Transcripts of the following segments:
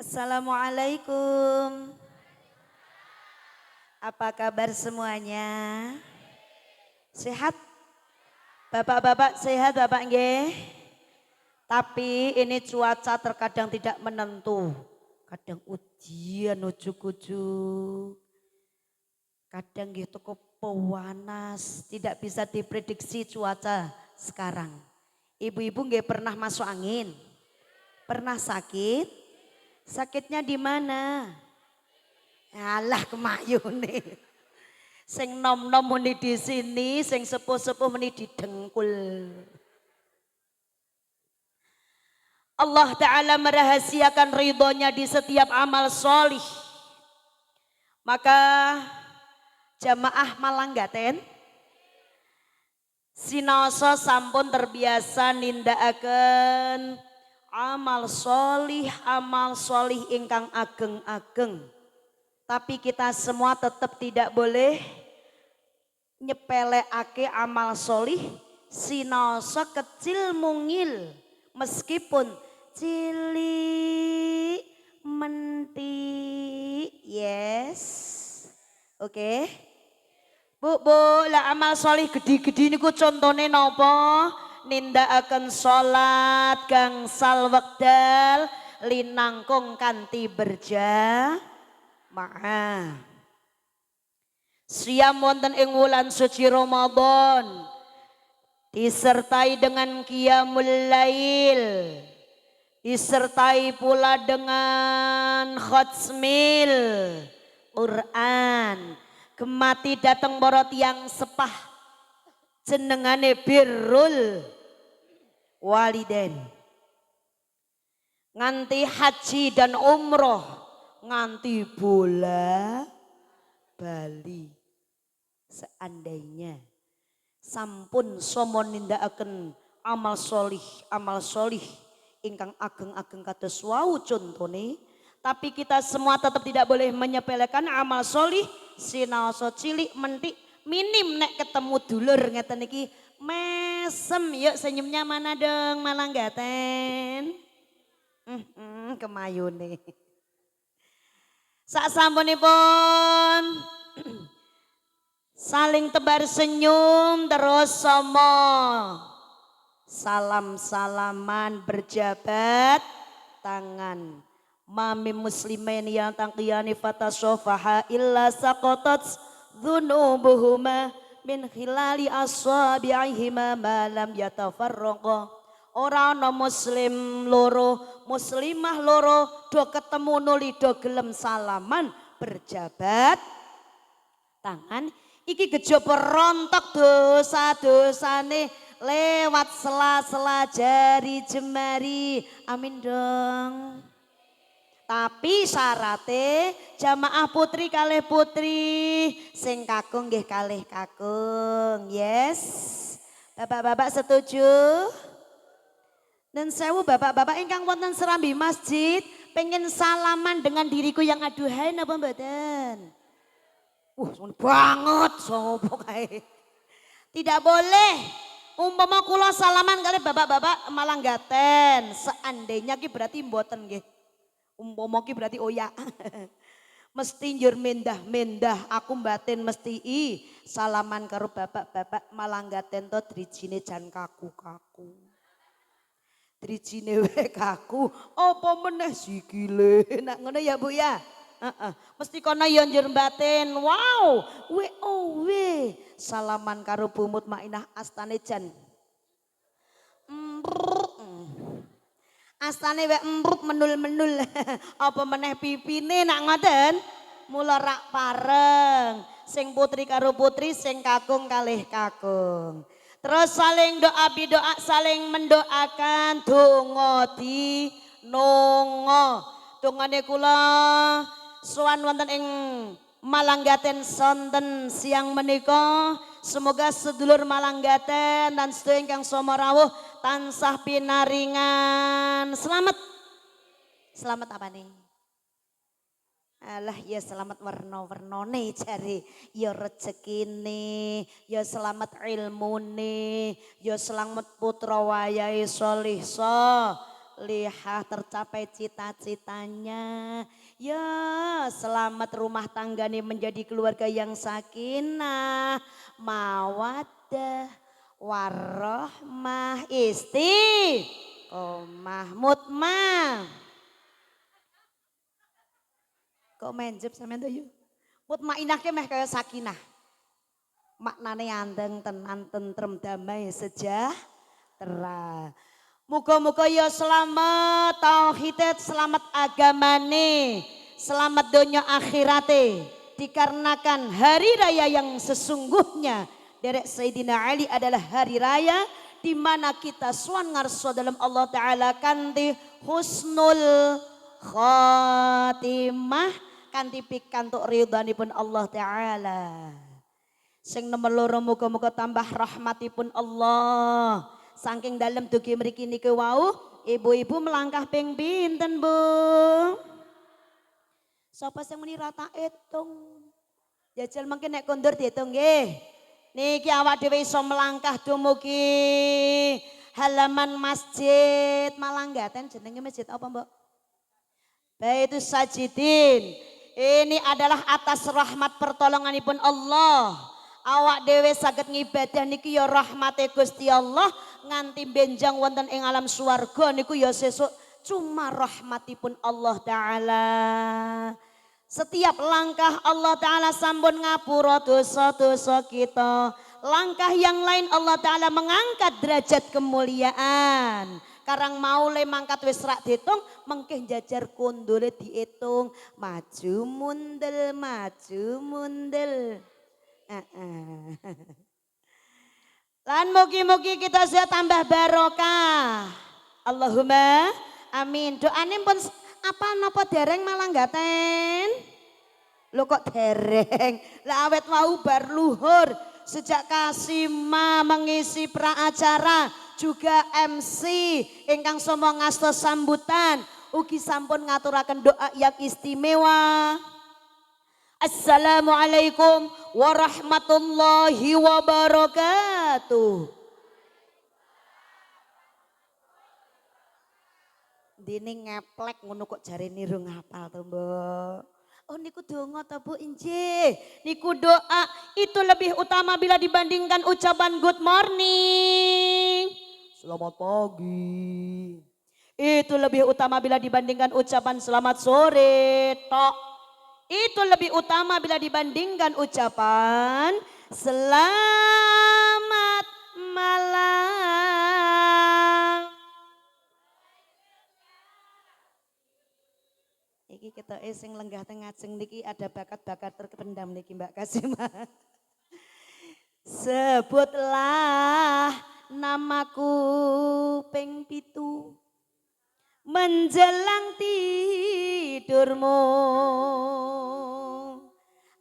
Assalamualaikum. Apa kabar semuanya? Sehat? Bapak-bapak sehat Bapak nggih? Tapi ini cuaca terkadang tidak menentu. Kadang ujian ujuk-ujuk. Kadang gitu kok panas, tidak bisa diprediksi cuaca sekarang. Ibu-ibu nggih pernah masuk angin? Pernah sakit? Sakitnya di mana? Alah kemayune. Sing nom-nom muni di sini, sing sepuh-sepuh muni di dengkul. Allah Ta'ala merahasiakan ridhonya di setiap amal solih. Maka jamaah Malanggaten sinaosa sampun terbiasa nindakaken amal solih ingkang ageng-ageng. Tapi kita semua tetap tidak boleh nyepeleake amal solih sinaosa kecil mungil meskipun cilik menti. Yes. Oke. Bu, lah amal solih gede-gede niku contone napa? Nindakaken salat gangsal wekdal linangkung kanthi berjamaah. Siam wonten ing wulan suci Ramadan disertai dengan qiyamul lail, disertai pula dengan khatmil Quran. Kemati datang borot yang sepah jenengane birrul waliden. Nganti haji dan umroh, nganti bola Bali. Seandainya sampun somo nindakaken amal solih ingkang ageng-ageng kados wau contone, tapi kita semua tetap tidak boleh menyepelekan amal solih sinaosa cilik mentik minim nek ketemu dulur ngeten iki mesem. Yuk senyumnya mana dong Malanggaten. Kemayune. Sak sampunipun saling tebar senyum terus somo salam-salaman berjabat tangan. Mami muslimin yang taqiyani fatasofaha illa saqatat dzunubuhuma min khilali asabi'ihima ma lam yatafarraqa. Ora ana muslim loro, muslimah loro do ketemu nuli do gelem salaman berjabat tangan. Iki kejaba rontok dosa-dosane lewat sela-sela jari jemari. Amin dong. Tapi syaratnya jamaah putri kalih putri, sing kakung nggih kalih kakung. Yes. Bapak-bapak setuju? Dan sewu bapak-bapak ingkang wonten serambi masjid pengen salaman dengan diriku yang aduhai napa mboten? Banget sopo kae. Tidak boleh umpama kula salaman kali bapak-bapak Malanggaten, seandainya ki berarti mboten nggih. Umpama ki berarti oya. Mesti njur mendah-mendah aku batin mesti salaman karo bapak-bapak Malanggaten to drijine jan kaku-kaku. Drijine wae kaku, apa meneh sikile. Nak ngono ya Bu ya. Mesti kono ya njur batin. Wow, we salaman karo Bu Mutmainah astane jan astane wek menul-menul. Apa meneh pipine nak ngoten? Mula rak pareng. Sing putri karo putri, sing kakung kalih kakung. Terus saling doa bidoa, saling mendoakan donga di nongo. Dongane kula sowan wonten ing Malanggaten sonten siang menika. Semoga sedulur Malanggaten dan sedaya ingkang sama rawuh tansah pinaringan selamat. Selamat apa nih? Alah ya selamat warna-warnane jare, ya rezekine, ya selamat ilmune, ya selamat putra wayahe solih so. solihah tercapai cita-citanya. Ya selamat rumah tangga nih menjadi keluarga yang sakinah, mawaddah, warohmah, istiqomah, mutmah. Kok menjep sampean tuh yuk. Mutmainah ke meh kaya sakinah. Maknane andeng tenan tentrem damai sejahtera. Muga-muga ya selamat tauhid, selamat agamane, selamat donya akhirate. Dikarenakan hari raya yang sesungguhnya derek Sayyidina Ali adalah hari raya di mana kita suan ngarso dalam Allah Ta'ala kanti husnul khotimah, kanti pikantuk ridhanipun Allah Ta'ala. Sing nomor loro muga-muga tambah rahmatipun Allah. Saking dalam dugi mriki niki wau, ibu-ibu melangkah ping pinten, Bu? Sapa sing muni rata etung? Jajal mengke nek kondur diitung nggih. Niki awak dhewe iso melangkah dumugi halaman Masjid Malanggaten, jenenge masjid apa, Mbok? Baitus Sajidin. Ini adalah atas rahmat pertolonganipun Allah. Awak dhewe saged ngibadah niki ya rahmate Gusti Allah nganti benjang wonten ing alam swarga niku ya sesuk cuma rahmatipun Allah Ta'ala. Setiap langkah Allah Ta'ala sampun ngapura dosa-dosa kita. Langkah yang lain Allah Ta'ala mengangkat derajat kemuliaan. Karang mau le mangkat wis rak diitung mengke jajar kondole diitung maju mundel maju mundel. Lan mugi-mugi kita sudah tambah barokah. Allahumma amin. Doane pun apa napa dereng Malanggaten? Lho kok dereng? Lah awet mau bar luhur sejak Kasima mengisi praacara juga MC ingkang somo ngasto sambutan ugi sampun ngaturaken doa yang istimewa. Assalamualaikum warahmatullahi wabarakatuh. Dene ngeplek ngono kok jare niru ngapal to, Mbok. Oh niku donga to, Bu? Injih. Niku doa itu lebih utama bila dibandingkan ucapan good morning. Selamat pagi. Itu lebih utama bila dibandingkan ucapan selamat sore, tok. Itu lebih utama bila dibandingkan ucapan selamat malam. Iki kita sing lenggah tengajeng niki ada bakat-bakat terpendam niki Mbak Kasima. Sebutlah namaku ping 7 menjelang tidurmu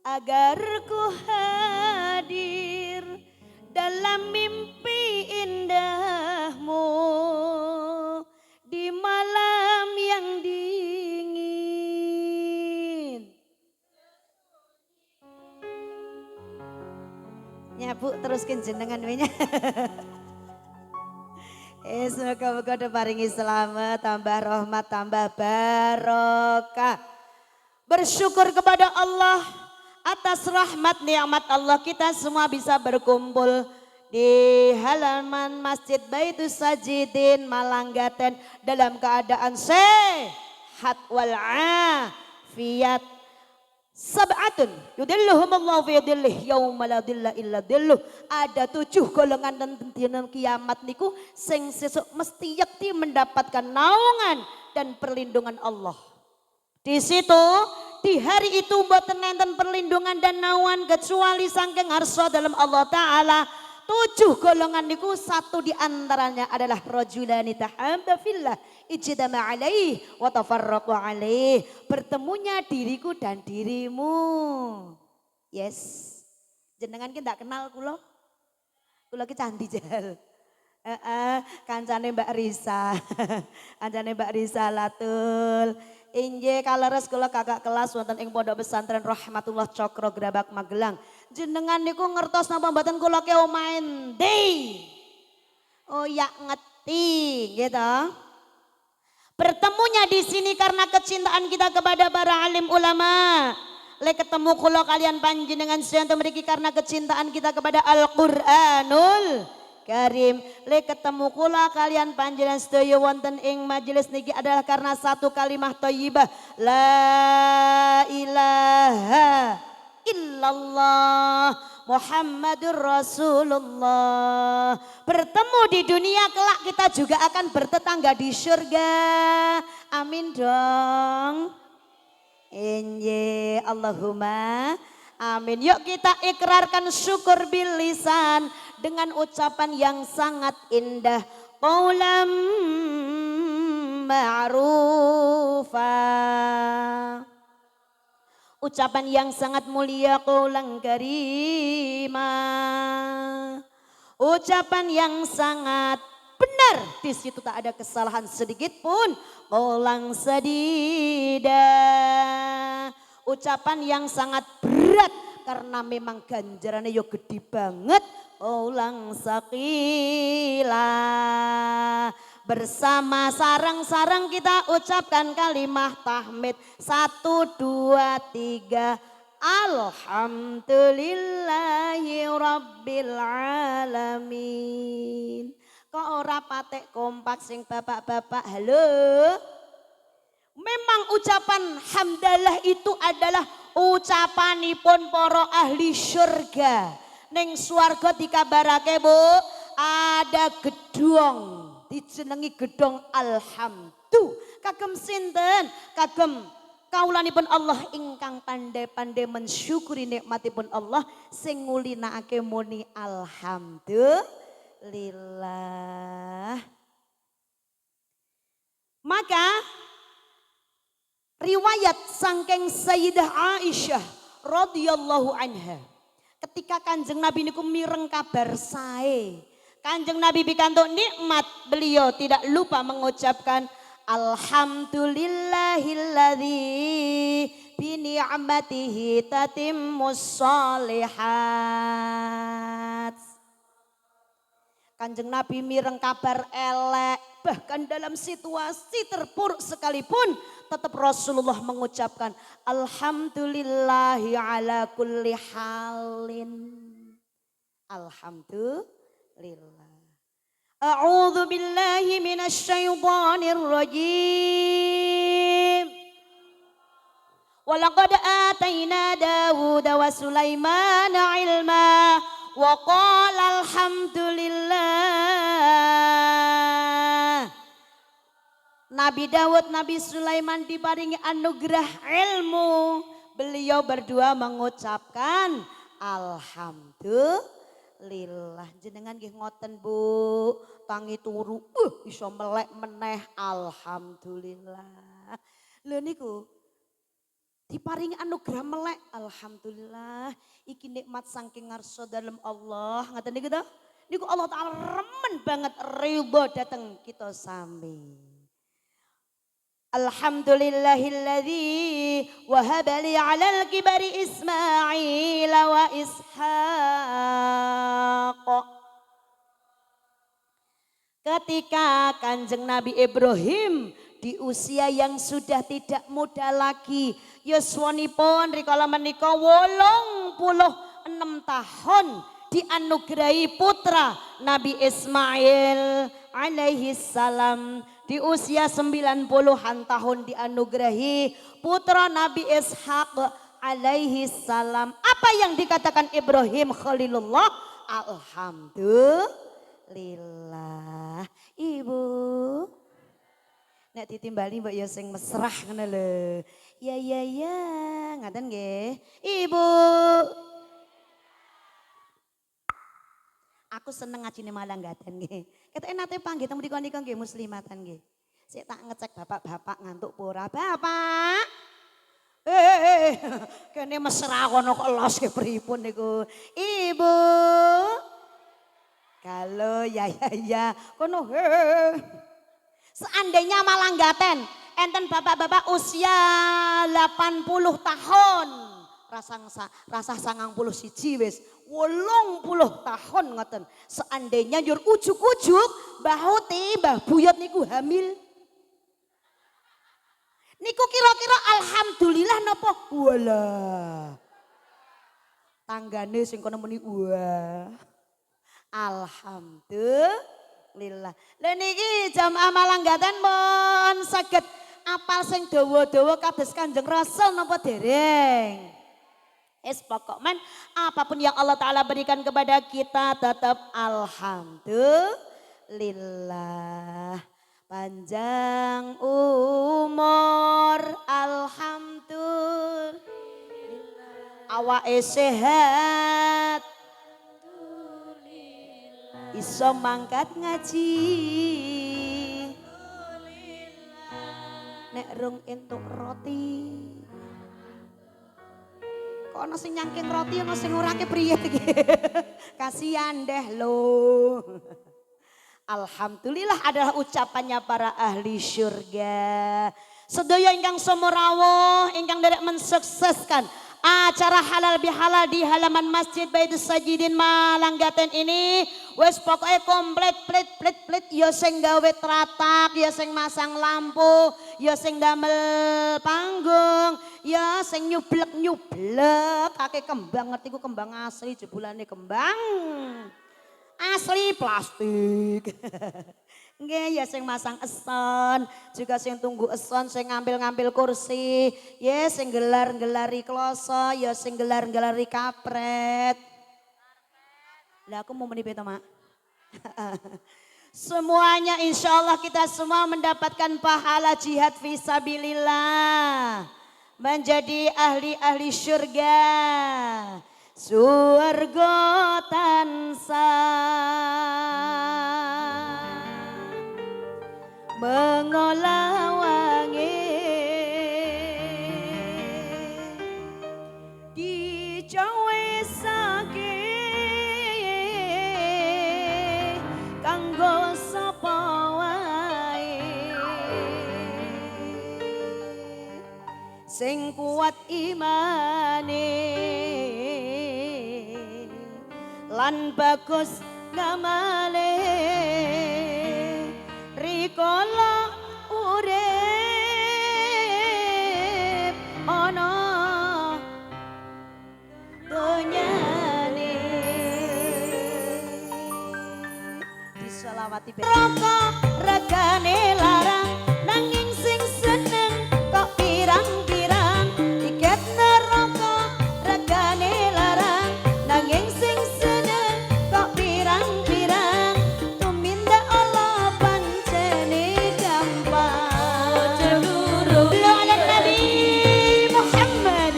agar ku hadir dalam mimpi indahmu di malam yang dingin. Nyabu teruskin jenengan wenya. Semoga-moga diparingi selamat, tambah rahmat, tambah barokah. Bersyukur kepada Allah atas rahmat nikmat Allah kita semua bisa berkumpul di halaman Masjid Baitus Sajidin Malanggaten dalam keadaan sehat walafiat. Sab'atun yudilluhumullahu fi dhillih yauma la dhilla illa dhilluh. Ada 7 golongan dan dina kiamat niku sing sesuk mesti yakti mendapatkan naungan dan perlindungan Allah. Di situ di hari itu mboten nenten perlindungan dan naungan kecuali saking harsa dalam Allah Ta'ala. 7 golongan niku satu di antaranya adalah rajulani tahabba fillah ijtama alaih wa tafarraqu alaih. Bertemunya diriku dan dirimu. Yes. Jenengan ki ndak kenal kula. Kula ki candi jal. Kancane Mbak Risa. Kancane Mbak Risa Latul. Inggih kaleres kula kakak kelas wonten ing Pondok Pesantren Rahmatullah Cokro Grabak Magelang. Jenengan niku ngertos napa mboten kula ki omahe ndi? Oh ya ngerti gitu. Bertemunya di sini karena kecintaan kita kepada para alim ulama. Le ketemu kula kalian panjenengan sedaya mriki karena kecintaan kita kepada Al-Qur'anul Karim. Le ketemu kula kalian panjenengan sedaya wonten ing majelis niki adalah karena satu kalimat thayyibah, la ilaha illallah Muhammadur Rasulullah. Bertemu di dunia kelak kita juga akan bertetangga di surga. Amin dong. Inye Allahumma amin. Yuk kita ikrarkan syukur bil lisan dengan ucapan yang sangat indah. Qaulam ma'rufa. Ucapan yang sangat mulia, qaulan karima. Ucapan yang sangat benar, di situ tak ada kesalahan sedikit pun. Qaulan sadida. Ucapan yang sangat berat karena memang ganjarannya yo gede banget. Qaulan saqila. Bersama sarang-sarang kita ucapkan kalimah tahmid. 1, 2, 3. Alhamdulillahi Rabbil Alamin. Kok ora patek kompak sing bapak-bapak? Halo? Memang ucapan hamdalah itu adalah ucapanipun para ahli syurga. Ning swarga dikabarake Bu, ada gedung dijenengi gedung alhamdu. Kagem sinten? Kagem kaulanipun Allah ingkang pandai-pandai mensyukuri nikmatipun Allah sing ngulinakake muni alhamdulillah. Maka riwayat saking Sayyidah Aisyah radhiyallahu anha, ketika Kanjeng Nabi niku mireng kabar sae, Kanjeng Nabi pikantuk nikmat, beliau tidak lupa mengucapkan alhamdulillahilladzi bi ni'matihi tatimmus sholihat. Kanjeng Nabi mireng kabar elek, bahkan dalam situasi terpuruk sekalipun tetap Rasulullah mengucapkan alhamdulillahi ala kulli halin. Alhamdulillah. A'udzu billahi minasy syaithanir rajim. Walaqad ataina Dawuda wa Sulaimana ilma wa qala alhamdulillah. Nabi Dawud, Nabi Sulaiman diparingi anugerah ilmu. Beliau berdua mengucapkan alhamdulillah. Jenengan nggih ngoten Bu, tangi turu iso melek meneh alhamdulillah. Lho niku diparingi anugerah melek alhamdulillah. Iki nikmat saking ngarsa dalem Allah. Ngaten niku to? Niku Allah Taala remen banget ridho dateng kita sami. Alhamdulillahilladzi wahaba li 'alal kibari Ismail wa Ishaq. Ketika Kanjeng Nabi Ibrahim di usia yang sudah tidak muda lagi, yuswanipun rikala menika 86 tahun, dianugerahi putra Nabi Ismail alaihi salam. Di usia 90-an tahun dianugerahi putra Nabi Ishaq alaihi salam. Apa yang dikatakan Ibrahim Khalilullah? Alhamdulillah. Ibu nek ditimbali mbok ya sing mesrah ngono lho. Ya ngaten nggih. Ibu. Aku seneng ngajine Malanggaten nggih. Ketoke nate panggih teng mriku nika nggih muslimatan nggih. Sik tak ngecek bapak-bapak ngantuk pura. Bapak. Kene mesra kono kok los ke pripun niku. Ibu. Kalau ya. Kono seandainya Malanggaten enten bapak-bapak usia 80 tahun. Rasa 91 wis 80 tahun ngoten. Seandainya njur ujuk-ujuk Mbah Huti, Mbah Buyut niku hamil. Niku kira-kira alhamdulillah napa? Walah. Tanggane sing kono muni wah. Alhamdulillah. Lha niki jamaah Malanggatan mon saged apal sing dawa-dawa kados Kanjeng Rasul napa dereng? Pokoknya apapun yang Allah Ta'ala berikan kepada kita tetap alhamdulillah. Panjang umur alhamdulillah. Awake sehat. Iso mangkat ngaji. Nek rung entuk roti. Kok ana sing nyangking roti ana sing ora kepriye iki. Kasihan deh lo. Alhamdulillah adalah ucapannya para ahli syurga. Sedaya ingkang semerawuh ingkang derek mensukseskan acara halal bihalal di halaman Masjid Baitus Sajidin Malanggaten ini wis pokoknya komplit plit ya sing gawe teratak, ya sing masang lampu, ya sing damel panggung, ya sing nyublek akeh kembang, ngerti ku kembang asli jebulane kembang asli plastik. Nggih ya sing masang eson, juga sing tunggu eson, sing ngambil kursi, ya sing gelar-gelari kloso, ya sing gelar-gelari kapret. Lah aku mau menipet Mak. Semuanya insya Allah kita semua mendapatkan pahala jihad fisabilillah. Menjadi ahli-ahli syurga. Surga tansah mengolah wangi dicawesake kanggo sapa wae sing kuat imane lan bagus ngamale rikala urip ana donyane diselawati rokok regane larang nanging sing seneng kok pirang-pirang tiket neraka regane larang nanging sing seneng kok pirang-pirang tumindak Allah pancene gampang celuru ala Nabi Muhammad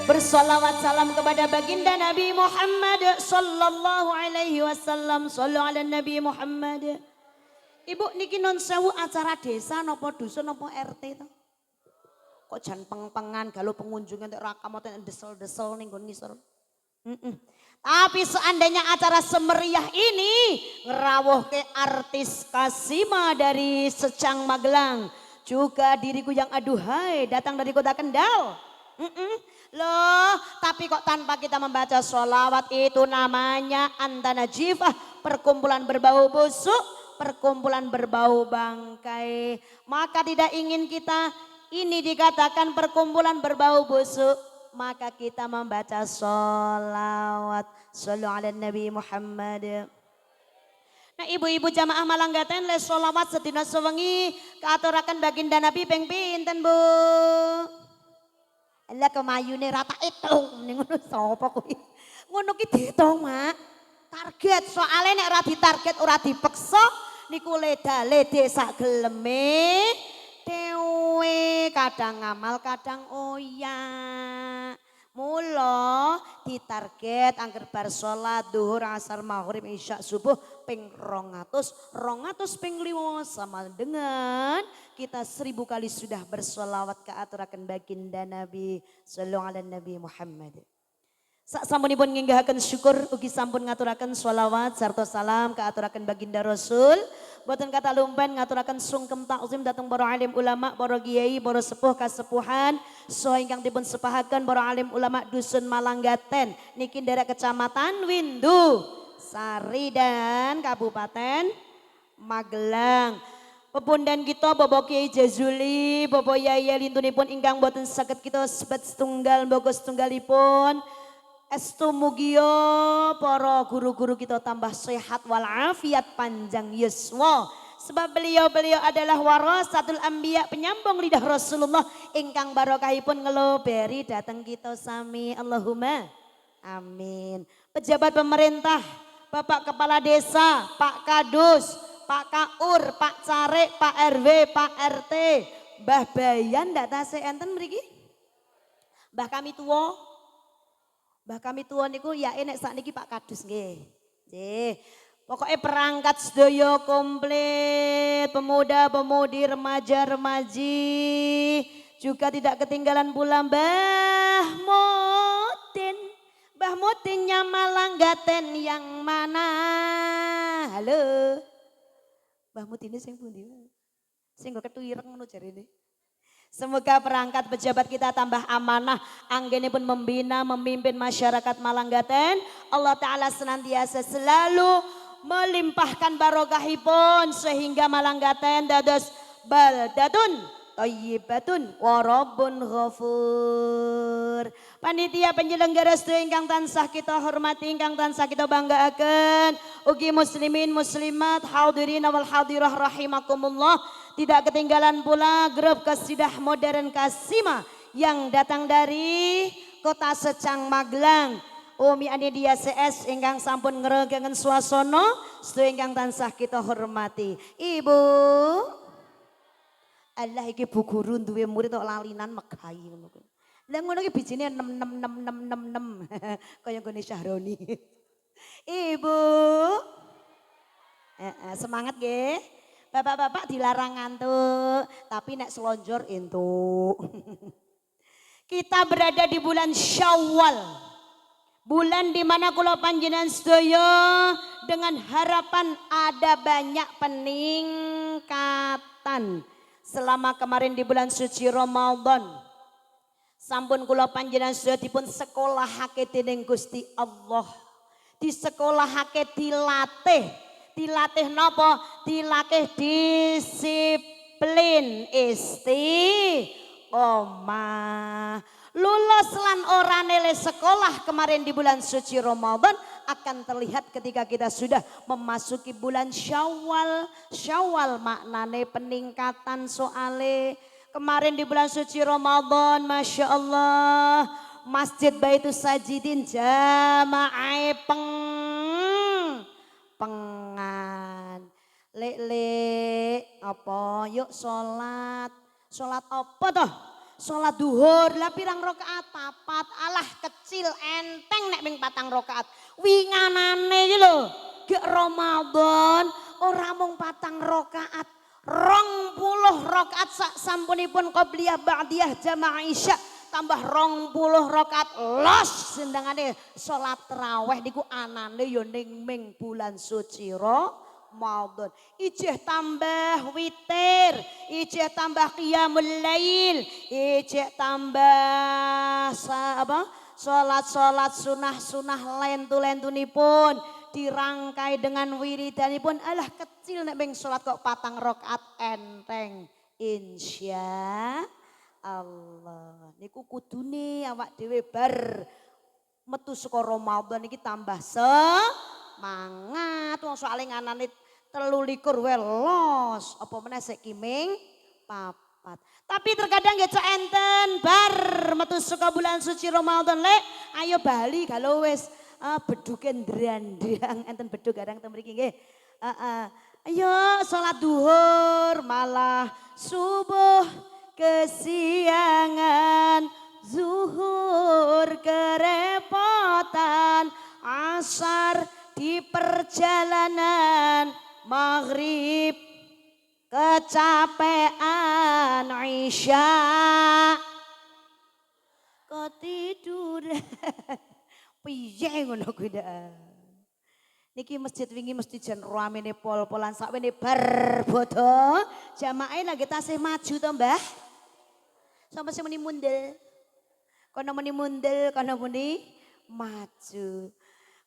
bersolawat salam kepada baginda Nabi Muhammad sallallahu alaihi wasallam. Sallu ala Nabi Muhammad. Ibu niki non sewu acara desa nopo dusun nopo RT to? Kok jan peng-pengan galuh pengunjung entek rakamoten desel-desel ning nggon ngisor. Tapi seandainya acara semeriah ini ngerawuhke artis Kasima dari Secang Magelang, juga diriku yang aduhai datang dari kota Kendal. Loh, tapi kok tanpa kita membaca sholawat itu namanya antana jifah, perkumpulan berbau busuk, perkumpulan berbau bangkai. Maka tidak ingin kita ini dikatakan perkumpulan berbau busuk, maka kita membaca sholawat. Sallu ala Nabi Muhammad. Nah ibu-ibu jamaah Malanggaten les sholawat sedina sewengi kaaturaken baginda Nabi ping pinten Bu? Lah kemayune rata itung ning ngono sapa kuwi? Ngono ki diitung, Mak. Target soalnya nek ora ditarget ora dipeksa niku leda-lede sak geleme dhewe kadang ngamal kadang oyak. Mula ditarget angger bar salat zuhur asar maghrib isya subuh ping 200 ping 5 sama dengan kita 1000 kali sudah bersolawat ke aturaken baginda Nabi sallallahu alaihi Nabi Muhammad. Sak sampunipun nginggahaken syukur ugi sampun ngaturaken sholawat sarta salam kaaturaken baginda Rasul. Boten kata lumpen ngaturaken sungkem takzim datang para alim ulama, para kiai, para sepuh kasepuhan saha ingkang dipun sepahaken para alim ulama dusun Malanggaten niki nderek kecamatan Windu Sari dan Kabupaten Magelang. Pepundhen kita Bapak Kiai Jazuli, Bapak Yaya lintunipun ingkang boten saged kita sebat setunggal mboko setunggalipun. Estu mugia para guru-guru kita tambah sehat walafiat panjang yuswa. Sebab beliau-beliau adalah warasatul anbiya, penyambung lidah Rasulullah ingkang barokahipun ngeloberi datang kita sami. Allahumma amin. Pejabat pemerintah, Bapak Kepala Desa, Pak Kadus, Pak Kaur, Pak Carik, Pak RW, Pak RT, Mbah Bayan ndak tasih enten mriki? Mbah kami tua. Mbah kami tua niku ya nek sakniki Pak Kadus nggih. Nggih. Pokoknya perangkat sedaya komplit, pemuda-pemudi, remaja-remaji, juga tidak ketinggalan pula Mbah Mutin. Mbah Mutinnya Malanggaten yang mana? Halo. Mbah Mutin ini sing pundi? Sing kok ketuireng ngono jarene. Semoga perangkat pejabat kita tambah amanah, anggenipun membina, memimpin masyarakat Malanggaten. Allah Ta'ala senantiasa selalu melimpahkan barokahipun sehingga Malanggaten dados baldatun thayyibatun wa rabbun ghafur. Panitia penyelenggara sedaya ingkang tansah kita hormati, ingkang tansah kita banggaaken, ugi muslimin muslimat hadirin wal hadirah rahimakumullah. Tidak ketinggalan pula grup Qasidah Modern Kasima yang datang dari Kota Secang Magelang. Umi Anidia CS ingkang sampun ngregengen swasana sedaya ingkang tansah kita hormati. Ibu Allah iki Bu Guru duwe murid kok lalinan megahi ngono kuwi. Lah ngono ki bijine 66666 kaya gone Syahroni. Ibu semangat nggih. Bapak-bapak dilarang ngantuk, tapi nek selonjor entuk. Kita berada di bulan Syawal. Bulan di mana kula panjenengan sedaya dengan harapan ada banyak peningkatan. Selama kemarin di bulan suci Ramadan, sampun kula panjenengan sedaya dipun sekolahake dening Gusti Allah. Disekolahake dilatih. Dilatih napa? Dilatih disiplin istiqomah. Lulus lan ora nilai sekolah kemarin di bulan suci Ramadan akan terlihat ketika kita sudah memasuki bulan Syawal. Syawal maknane peningkatan soale. Kemarin di bulan suci Ramadan, Masya Allah, Masjid Baitus Sajidin jamaah pengan. Lek apa? Yuk sholat. Sholat apa toh? Sholat duhur. Lah pirang rakaat? Papat. Alah kecil enteng nek ming patang rakaat. Winganane iki lho. Gek Ramadan ora mung patang rakaat. 20 rakaat sak sampunipun qobliyah ba'diyah jamaah isya. Tambah 20 rakaat los sendangane sholat tarawih niku anane ya ning ming bulan suci Ramadan. Ijeh tambah witir, ijeh tambah qiyamul lail, ijeh tambah salat sunah-sunah lentu-lentunipun dirangkai dengan wiridanipun. Alah kecil nek ming salat kok patang rakaat enteng insya Allah. Niku kudune awak dhewe bar metu saka Ramadan iki tambah semangat. Wong soalé nganane 23 welos, apa meneh sik kiming papat. Tapi terkadang ya cok enten bar metu saka bulan suci Ramadan lek ayo bali kalau wis beduke ndrandang enten beduk garang teng mriki nggih. Ayo salat duhur malah subuh kesiangan, zuhur kerepotan, asar di perjalanan, maghrib kecapean, isya ketiduran. Piye ngono kuwi ndak. Niki masjid wingi mesti jan ramene pol-polan sakwene bar bodo. Jamaah lagi tasih maju to, Mbah. Sampai sing muni mundel. Kono muni mundel, kono muni maju.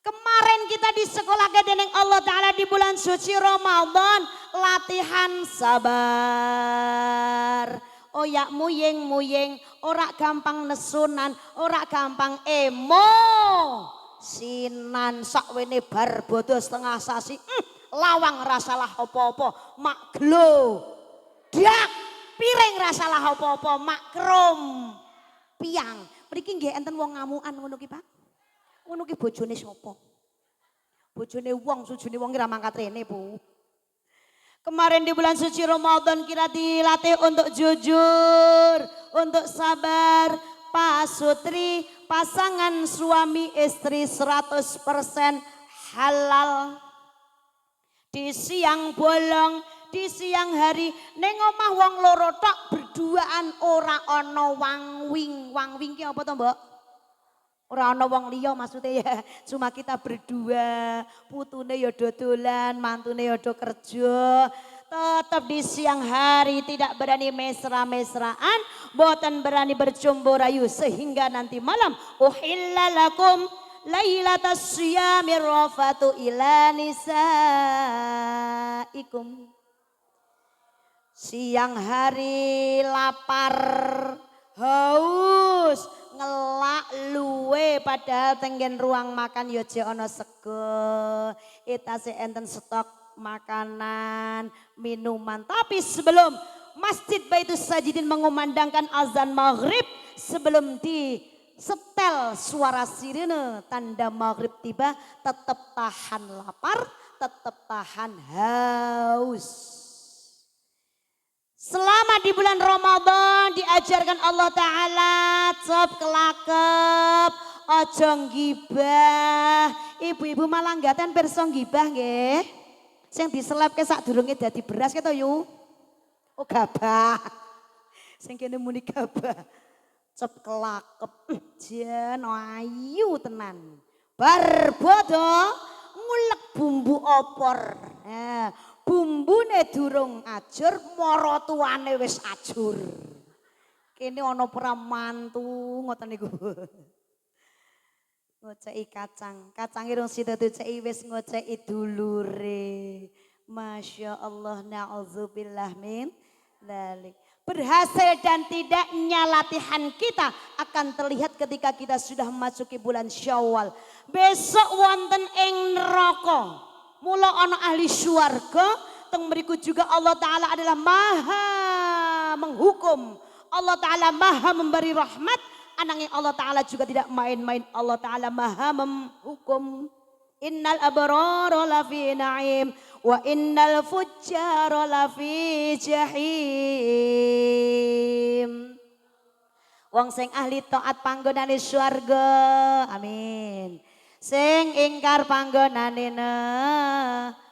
Kemarin kita di sekolah dening Allah Ta'ala di bulan suci Ramadan. Latihan sabar. Oyak muyeng-muyeng. Ora gampang nesunan. Ora gampang sinan sakwene bar bodo setengah sasi. Lawang rasalah apa-apa. Mak glo. Dak piring rasalah apa-apa. Mak krom. Piang. Mriki nggih enten wong ngamukan ngono ki Pak. Ngono ki bojone sapa? Bojone wong, sujune wong ki ra mangkat rene, Bu. Kemarin di bulan suci Ramadan kita dilatih untuk jujur, untuk sabar, pasutri, pasangan suami istri 100% halal. Di siang bolong, di siang hari, ning omah wong loro tok berduaan ora ana wangwing. Wangwing ki apa to, Mbok? Ora ana wong liya maksudnya ya, cuma kita berdua, putune ya dodolan, mantune ya do kerja. Tetap di siang hari tidak berani mesra-mesraan, boten berani bercumbu rayu sehingga nanti malam uhilla lakum lailatas syiyamir rafatu ila nisaikum. Siang hari lapar, haus, ngelak luwe padahal tenggen ruang makan yo je ana sego. Itase enten stok makanan, minuman. Tapi sebelum Masjid Baitus Sajidin mengumandangkan azan maghrib, sebelum disetel suara sirene tanda maghrib tiba, tetap tahan lapar, tetap tahan haus. Selama di bulan Ramadan diajarkan Allah Ta'ala cop kelakep, ojo ngibah. Ibu-ibu Malanggaten pirsa ngibah nggih. Sing diselep ke sadurunge dadi beras keto yu. Oh gabah. Sing kene muni gabah. Cop kelakep jen ayu tenan. Bar bodo ngulek bumbu opor. Bumbune durung ajur, mara tuane wis ajur. Kene ana pramantu ngoten niku. Ngoceki kacang, kacange rung sida diceki wis ngoceki dulure. Masya Allah, na'udzubillah min dzalik. Berhasil dan tidaknya latihan kita akan terlihat ketika kita sudah memasuki bulan Syawal. Besok wonten ing neraka. Mula ana ahli syurga, teng mriku juga Allah Ta'ala adalah maha menghukum. Allah Ta'ala maha memberi rahmat, ananging Allah Ta'ala juga tidak main-main. Allah Ta'ala maha menghukum. Innal abrara lafi na'im wa innal fujjara lafi jahim. Wong sing ahli taat panggonane syurga. Amin. Sing ingkar panggonane neraka.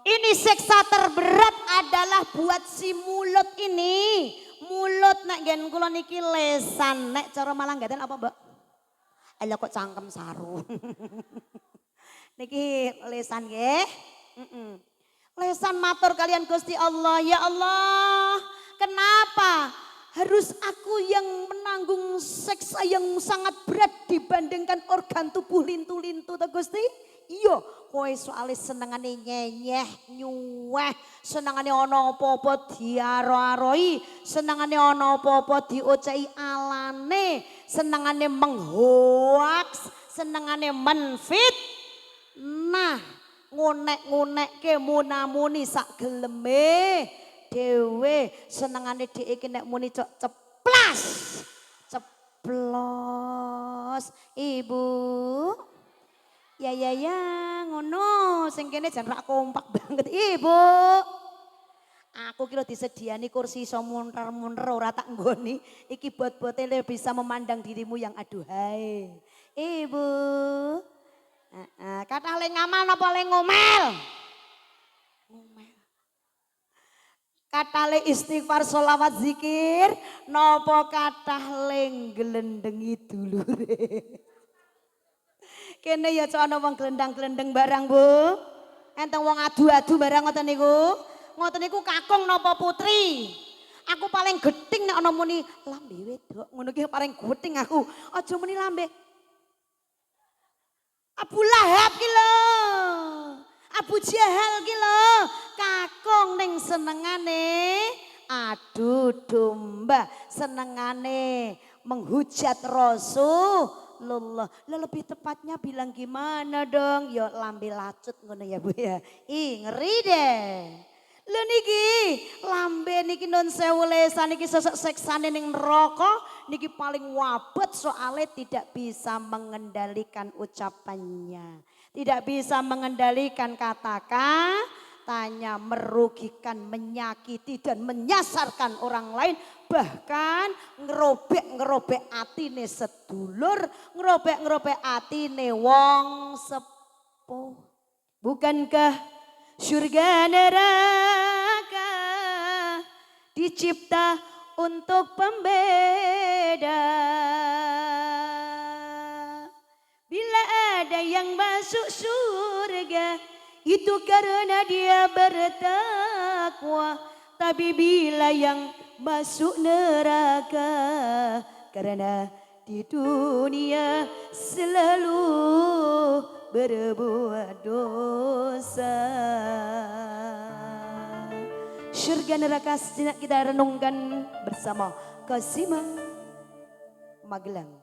Ini siksa terberat adalah buat si mulut ini. Mulut nek gen kula niki lesan, nek cara Malanggaten apa, Mbak? Ala kok cangkem saru. Niki lesan nggih. Lesan matur kalian Gusti Allah, ya Allah, kenapa harus aku yang menanggung seksa yang sangat berat dibandingkan organ tubuh lintu-lintu to Gusti? Iya, kowe soalnya senengane nyenyeh, nyuweh, senengane ana apa-apa diaro-aroi, senengane ana apa-apa diocei alane, senengane menghoaks, senengane menfit. Nah, ngonek-ngonekke munamuni sak geleme. Dewe senengane dhek iki nek muni cok ceplas. Ceplos. Ibu. Ya ngono sing kene jan rak kompak banget. Ibu. Aku kira disediani kursi iso munter-munter ora tak nggoni. Iki bot-bote bisa memandang dirimu yang aduhai. Ibu. Kathah le ngamal napa le ngomel? Ngomel. Kathah le istighfar sholawat zikir napa kathah le nglendengi dulure. Kene ya ana wong glendang-glendeng barang, Bu. Enten wong adu-adu barang ngoten niku. Ngoten niku kakung napa putri. Aku paling gething nek ana muni lambe wedok. Ngono ki paling gething aku. Aja muni lambe. Abu Lahab ki lho. Abu Jahal ki lho, kakung ning senengane adu domba, senengane menghujat Rasulullah. Lebih tepatnya bilang gimana dong? Ya lambe lacut ngono ya Bu ya. Ih ngeri deh. Lho niki lambe niki non sewu lesan niki sesek seksane ning neraka niki paling wabet soalnya tidak bisa mengendalikan ucapannya. Tidak bisa mengendalikan kata-katanya, merugikan, menyakiti dan menyasarkan orang lain. Bahkan ngerobek-ngerobek atine sedulur, ngerobek-ngerobek atine wong sepuh. Bukankah surga neraka dicipta untuk pembeda? Bila ada yang masuk surga, itu karena dia bertakwa. Tapi bila yang masuk neraka, karena di dunia selalu berbuat dosa. Surga neraka sejenak kita renungkan bersama Kasima Magelang.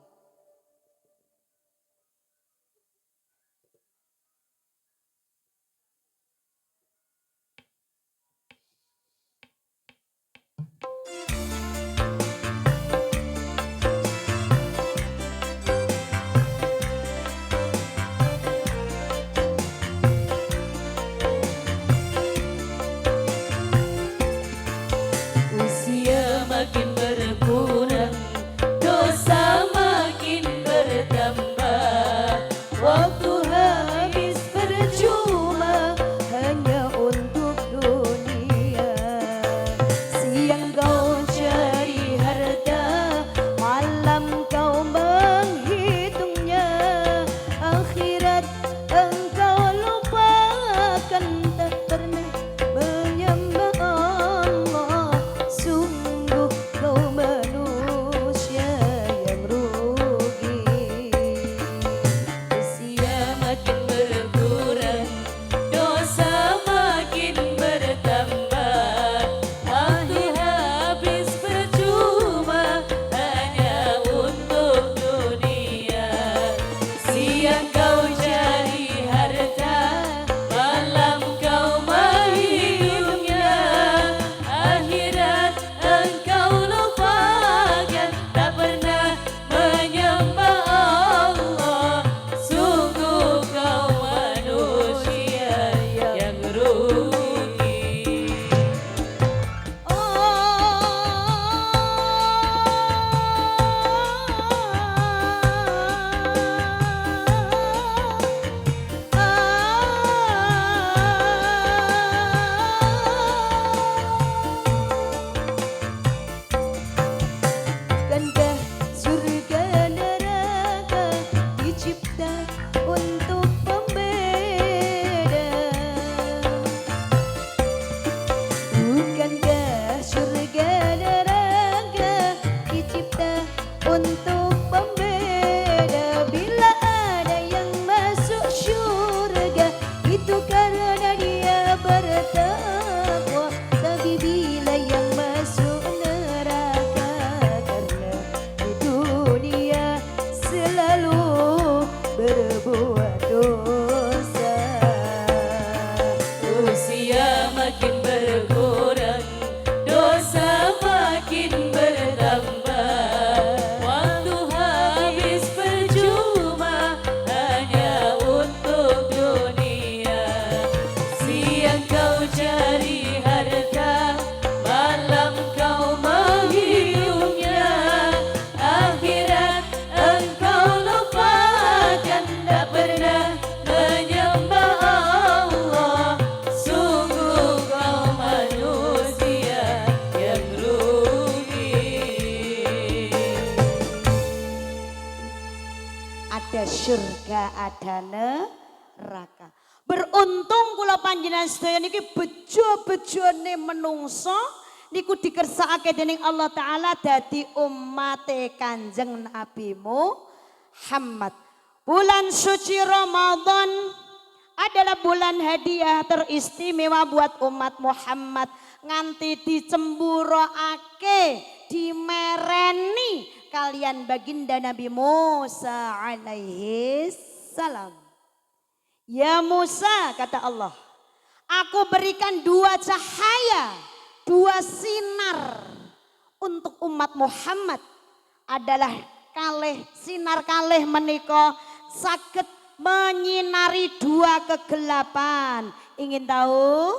Makin berkurang, dosa makin bertambah. Waktu habis percuma hanya untuk dunia. Siang kau cari harta, malam kau menghitungnya. Akhirat engkau lupakan, tak pernah menyembah Allah. Sungguh kau manusia yang rugi. Usia makin berkurang, dosa makin bertambah. Waktu habis percuma hanya untuk dunia. Siang kau cari harta, malam kau menghitungnya. Akhirat engkau lupakan, tak pernah menyembah Allah. Sungguh kau manusia yang rugi. Bukankah surga neraka dicipta untuk pembeda? Bukankah surga neraka dicipta untuk pembeda? Bila ada yang masuk surga, itu karena dia bertakwa. Tapi bila yang masuk neraka, karena di dunia selalu berbuat dosa. Usia makin berkurang, dosa makin bertambah. Waktu habis percuma hanya untuk dunia. Siang kau cari harta, malam kau menghitungnya. Akhirat engkau lupakan, tak pernah menyembah Allah. Sungguh kau manusia yang rugi. Ada surga, ada neraka. Beruntung kula panjenengan sedaya niki bejo-bejone menungso niku dikersakake dening Allah taala dadi ummate Kanjeng Nabi Muhammad. Bulan suci Ramadan adalah bulan hadiah teristimewa buat umat Muhammad. Nganti dicemburoake, dimereni kalian baginda Nabi Musa alaihi salam. Ya Musa, kata Allah, aku berikan dua cahaya, dua sinar untuk umat Muhammad. Adalah kalih sinar kalih menika saged menyinari dua kegelapan. Ingin tahu?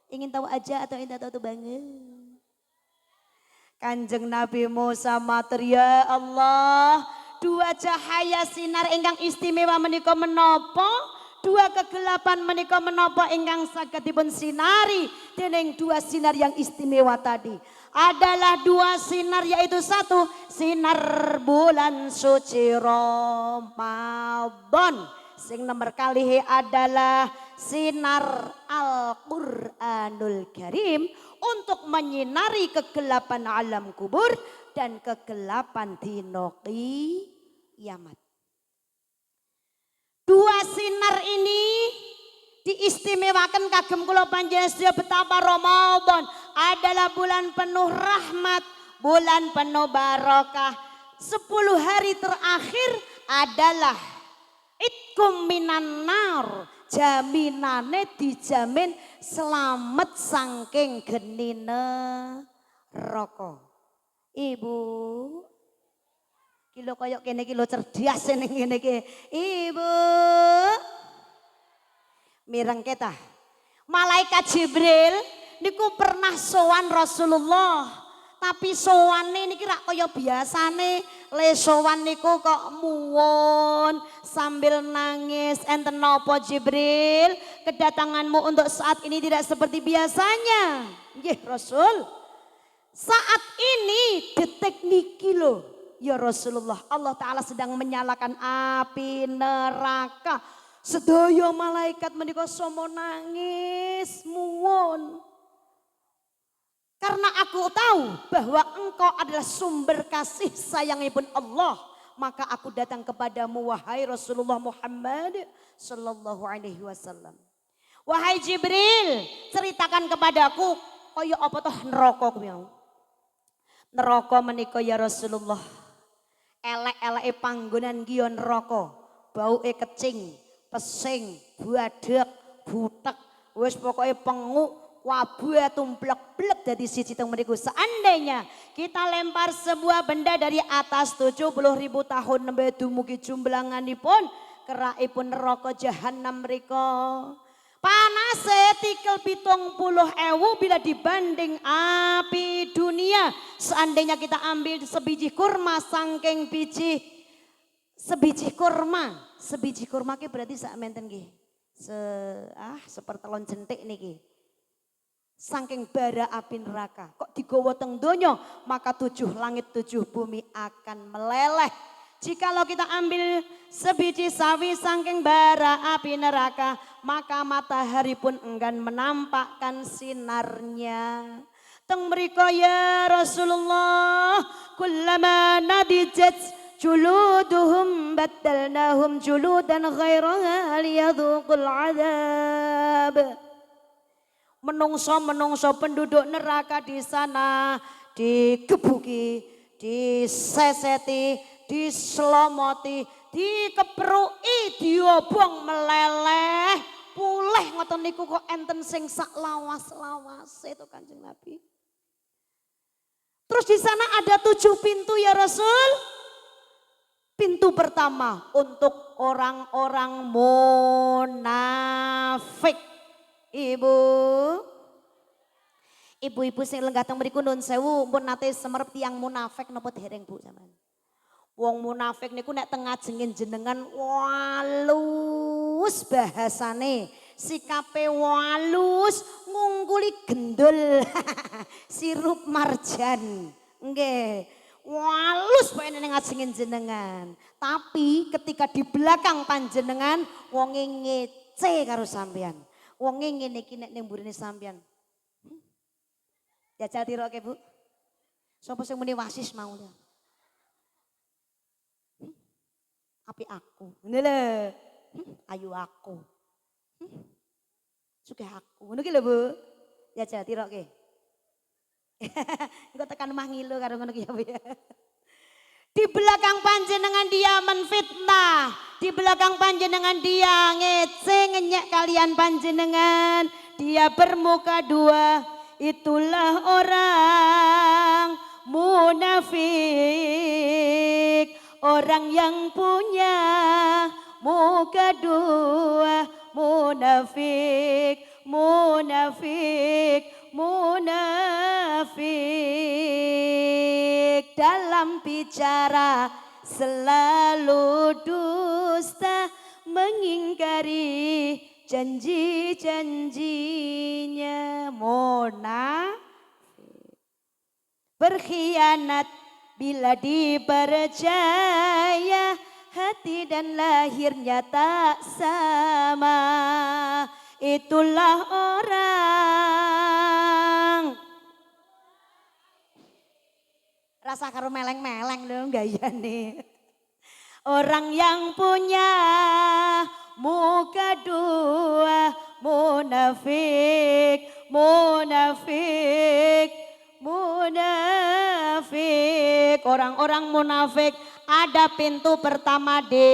Ingin tahu aja atau ingin tahu banget? Kanjeng Nabi Musa matur, ya Allah, dua cahaya sinar ingkang istimewa menika menapa? Dua kegelapan menika menapa ingkang saged dipun sinari dening dua sinar yang istimewa tadi? Adalah dua sinar, yaitu satu sinar bulan suci Ramadan. Sing nomor kalihi adalah sinar Al-Qur'anul Karim untuk menyinari kegelapan alam kubur dan kegelapan dina kiamat. Dua sinar ini diistimewakan kagem kula panjenengan sedaya betapa Ramadan adalah bulan penuh rahmat, bulan penuh barokah. 10 hari terakhir adalah itkum minan nar, jaminane dijamin selamat saking genine neraka. Ibu, kilo koyok kene kilo cerdas ning ngene iki. Ibu, mireng kita. Malaikat Jibril niku pernah sowan Rasulullah. Tapi sowane niki rak kaya biasane, le sowan niku kok muwun sambil nangis. Enten napa Jibril? Kedatanganmu untuk saat ini tidak seperti biasanya. Nggih Rasul. Saat ini detik niki lho ya Rasulullah, Allah Ta'ala sedang menyalakan api neraka. Sedaya malaikat menika somo nangis muwun. Karena aku tahu bahwa engkau adalah sumber kasih sayangipun Allah, maka aku datang kepadamu wahai Rasulullah Muhammad sallallahu alaihi wasallam. Wahai Jibril, ceritakan kepadaku kaya apa toh neraka kuwi. Neraka menika ya Rasulullah, elek-eleke panggonan ki ya neraka, bauke kecing, pesing, buadek, butek, wis pokoke penguk, wabah tumplek-plek dari siji teng mriku. Seandainya kita lempar sebuah benda dari atas 70.000 tahun nembe dumugi jumblanganipun kerakipun neraka jahanam mriku. Panase tikel 70.000 bila dibanding api dunia. Seandainya kita ambil sebiji kurma saking biji sebiji kurma ki berarti sak menten nggih. Sepertelon jentik niki. Saking bara api neraka kok digawa teng donya, maka 7 langit 7 bumi akan meleleh. Jikalau kita ambil sebiji sawi saking bara api neraka, maka matahari pun enggan menampakkan sinarnya. Teng mriko ya Rasulullah, kullama nadijat juluduhum baddalnahum juludan ghairaha liyadhuqul adzab. Menungso penduduk neraka di sana digebuki, diseseti, diselomoti, dikeprui, diobong meleleh, pulih ngoten niku kok enten sing sak lawas-lawase itu Kanjeng Nabi. Terus di sana ada 7 pintu ya Rasul. Pintu pertama untuk orang-orang munafik. Ibu-ibu sing lenggah teng mriku nuwun sewu, pun nate semerep tiyang munafik napa dereng Bu sampean? Wong munafik niku nek teng ngajengin jenengan walus bahasane, sikape walus, ngungkuli gendul, sirup marjan. Nggih, walus pokoke nek ngajengin jenengan. Tapi ketika di belakang panjenengan wonge ngece karo sampean. Wonge ngene iki nek ning mburine sampean. Jajal tiroke Bu. Sapa sing muni wasis mau ya? Api aku. Ngene lho. Ayu aku. Sugih aku. Ngono ki lho, Bu. Ya aja tiroke. Engko tekan omah ngilu karo ngono ki ya, Bu ya. Di belakang panjenengan dia menfitnah. Di belakang panjenengan dia ngece ngenyek kalian panjenengan. Dia bermuka dua. Itulah orang munafik. Orang yang punya muka dua. Munafik, munafik, munafik. Dalam bicara selalu dusta, mengingkari janji-janjinya. Munafik, berkhianat bila dipercaya, hati dan lahirnya tak sama. Itulah orang. Rasa karo meleng-meleng dong gayane. Orang yang punya muka dua. Munafik, munafik, munafik. Orang-orang munafik ada pintu pertama di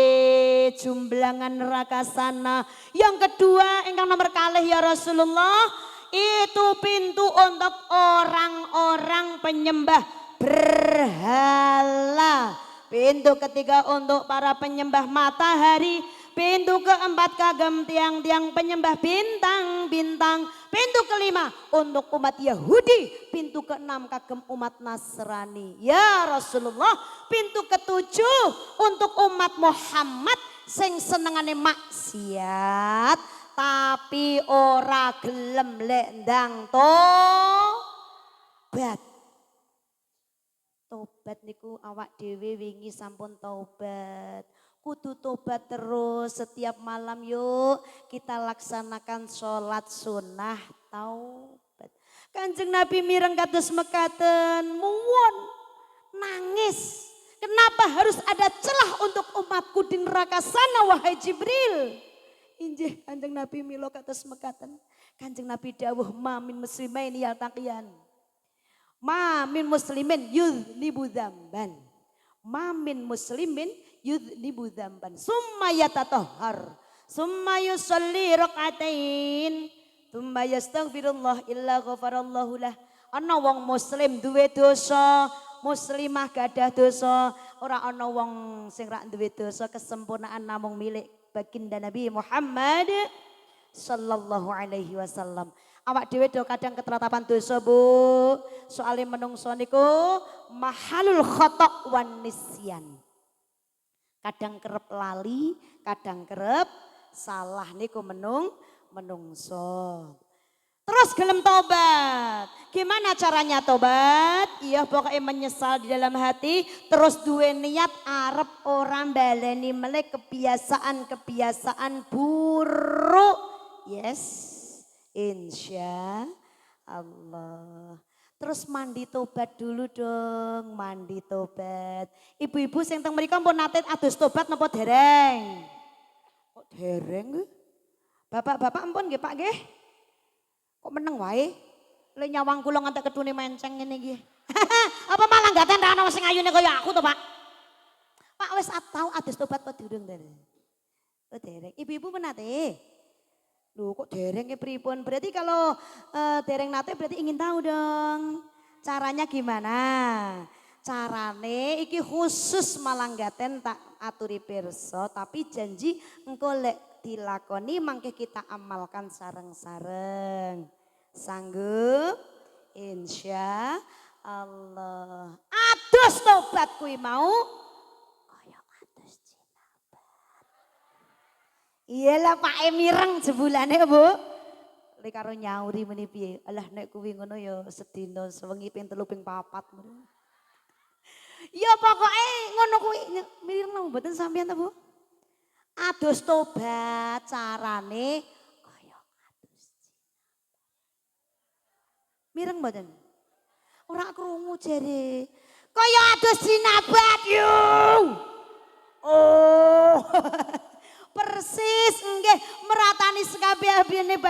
Jumblangan neraka sana. Yang kedua ingkang nomor kalih ya Rasulullah, itu pintu untuk orang-orang penyembah berhala. Pintu ketiga untuk para penyembah matahari. Pintu keempat kagem tiang-tiang penyembah bintang-bintang. Pintu kelima untuk umat Yahudi. Pintu keenam kagem umat Nasrani. Ya Rasulullah, pintu ketujuh untuk umat Muhammad sing senengane maksiat tapi ora gelem lendang tobat. Tobat niku awak dhewe wingi sampun tobat. Kudu tobat terus setiap malam yuk kita laksanakan sholat sunnah taubat. Kanjeng Nabi mireng kados mekaten muwon nangis. Kenapa harus ada celah untuk umatku di neraka sana wahai Jibril? Injih Kanjeng Nabi milo kados mekaten. Kanjeng Nabi dawuh mamin muslimain yaltaqiyan. Mamin muslimin yudnibu dzamban. Mamin muslimin yudnibu dzamban summa yatatahhar summa yusalli rakaatain summa yastaghfirullah illa ghafarallahu lah. Ana wong muslim duwe dosa, muslimah gadah dosa, ora ana wong sing rak duwe dosa, kesempurnaan namung milik baginda Nabi Muhammad sallallahu alaihi wasallam. Awak dhewe do kadang ketratapan dosa, Bu. Soale menungso niku mahalul khata' wan nisyan. Kadang kerep lali, kadang kerep salah niku menungso. Terus gelem tobat. Gimana caranya tobat? Iya pokoknya menyesal di dalam hati. Terus duwe niat arep orang baleni melek kebiasaan-kebiasaan buruk. Yes, insya Allah. Terus mandi tobat dulu dong, mandi tobat. Ibu-ibu sing teng mriko pun nate adus tobat napa dereng? Kok dereng? Bapak-bapak ampun nggih Pak nggih. Kok meneng wae? Le nyawang kula ngantek kedune menceng ngene iki. Apa malah gaten ra ana sing ayune kaya aku to, Pak? Pak wis tau adus tobat apa durung dereng? Oh dereng. Ibu-ibu pun nate. Loh kok derengnya pripun? Berarti kalau dereng nate berarti ingin tahu dong. Caranya gimana? Carane iki khusus Malanggaten tak aturi pirsa. Tapi janji engko lek dilakoni mangke kita amalkan sareng-sareng. Sanggup? Insya Allah. Adus tobat kuwi mau. Iyalah Pak Emireng jebulane Bu. Lek karo nyauri meni piye? Alah nek kuwi ngono ya sedina sewengi ping 3 ping 4 ngono. Ya pokoke ngono kuwi mireng mboten sampeyan ta Bu? Adus tobat carane kaya adus. Mireng mboten? Ora krungu jare. Kaya adus jinabat yo. Oh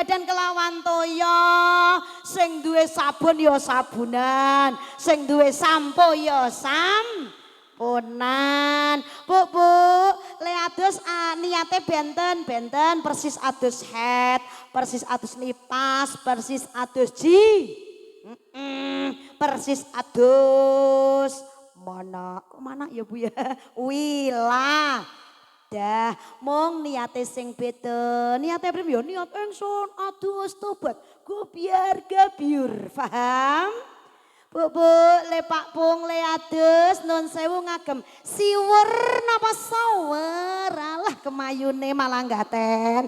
badan kelawan toya, sing duwe sabun ya sabunan, sing duwe sampo ya samponan. Bu, le adus niate benten persis adus head, persis adus lipas, persis adus persis adus mana kok mana ya Bu ya wila dah mong niate sing beda niate prim ya niat ingsun adus tobat go biar gabiur paham Bu le Pak Pung le adus nun sewu ngagem siwer napa sawer alah kemayune malah gaten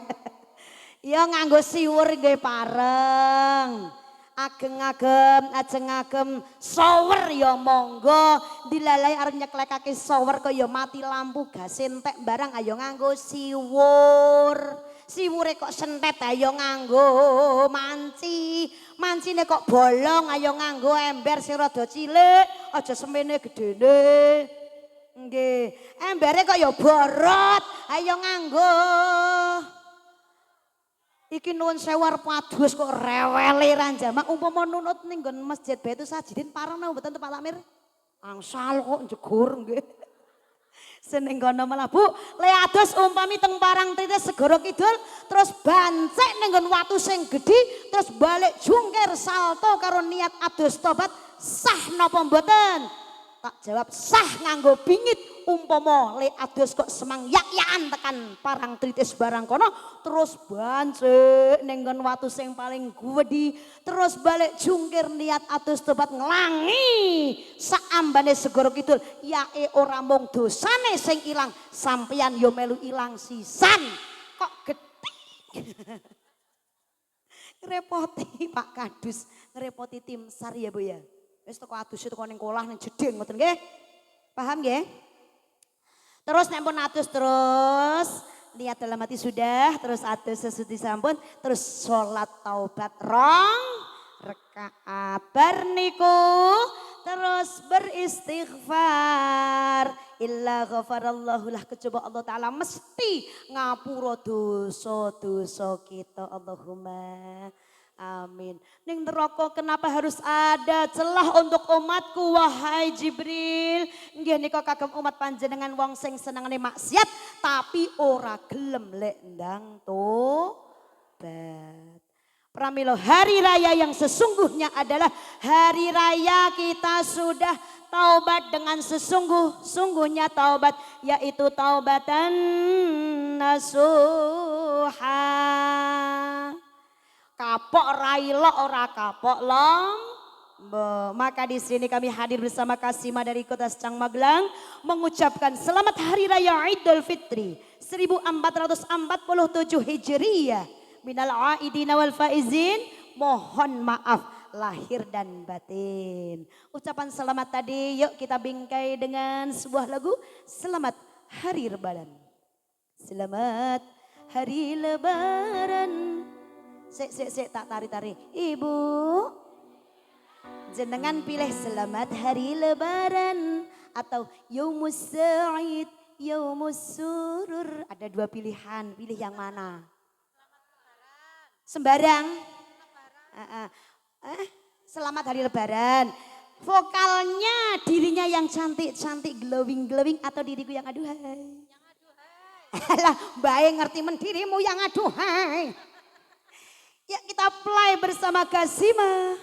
ya nganggo siwer nggih pareng ageng-agem ajeng-agem shower ya monggo dilalai arep nyeklekake shower kaya mati lampu gas entek barang ayo nganggo siwur siwure kok sentet ayo nganggo mancine kok bolong ayo nganggo ember sing rada cilik aja semene gedene nggih embere kok ya borot ayo nganggo iki nuwun sewu arep adus kok rewele ranjamak umpama nunut ning nggon Masjid Baitul Sajidin pareng napa mboten Pak Lamir? Angsal kok jegur nggih. Seneng kono malah Bu, le adus umpami teng Parangtritis Segara Kidul terus bancek ning nggon watu sing gedhi terus balik jungkir salto karo niat adus tobat sah napa mboten? Tak jawab sah nganggo bingit umpama le adus kok semang yak-yakan tekan Parangtritis barang kono terus bancik ning nggon watu sing paling gedhi terus balik jungkir niat adus tobat nglangi saambane Segara Kidul yae ora mung dosane sing ilang sampeyan yo melu ilang sisan kok gedhe ngrepoti Pak Kadus ngrepoti tim SAR ya Bu ya wis teko adus teko ning kolah ning jeding ngoten nggih paham nggih. Terus nek pun atus terus niat dalam hati sudah terus atus sesudah sampun terus sholat taubat rong rakaat bar niku terus beristighfar illa ghafarallahu lah kejaba Allah taala mesti ngapura dosa-dosa kita Allahumma amin. Ning neraka kenapa harus ada celah untuk umatku wahai Jibril? Nggih nika kagem umat panjenengan wong sing senengane maksiat tapi ora gelem lek ndang tobat. Pramila hari raya yang sesungguhnya adalah hari raya kita sudah taubat dengan sesungguh-sungguhnya taubat yaitu taubatan nasuha. Kapok railok ora kapok maka di sini kami hadir bersama Kasima dari Kota Secang Magelang mengucapkan selamat hari raya Idul Fitri 1447 Hijriyah minal aidin wal faizin mohon maaf lahir dan batin. Ucapan selamat tadi yuk kita bingkai dengan sebuah lagu Selamat Hari Lebaran. Selamat Hari Lebaran. Sik tak tari-tari. Ibu jenengan pilih selamat hari lebaran atau yaumus sa'id, yaumus surur. Ada dua pilihan, pilih yang mana? Sembarang. Selamat hari lebaran. Vokalnya dirinya yang cantik-cantik, glowing-glowing atau diriku yang aduhai? Yang aduhai. Alah, bae ngerti mendirimu yang aduhai. Ya kita play bersama Kasima.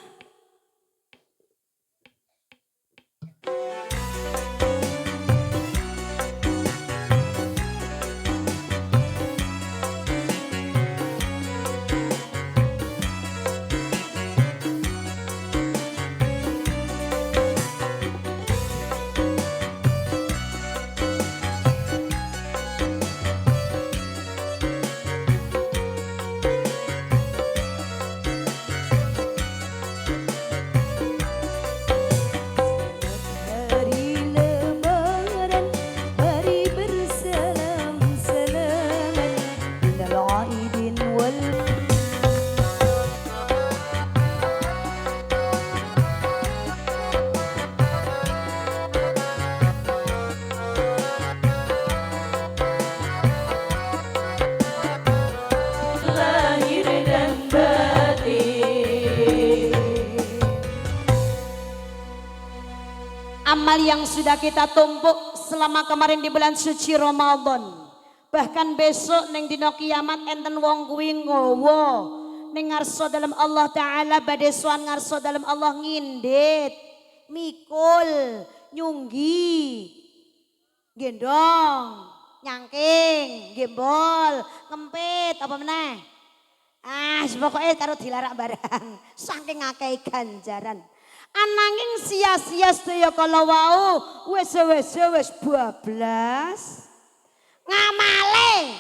hati yang sudah kita tumpuk selama kemarin di bulan suci Ramadan. Bahkan besok ning dina kiamat enten wong kuwi ngowo ning ngarsa dalam Allah taala badhe sowan ngarsa dalam Allah ngindit, mikul, nyunggi, gendong, nyangking, gembol, ngempit apa meneh. Pokoknya karo dilarak barang saking akeh ganjaran. Ananging sia-sia sedaya kala wau wis bablas. Ngamale.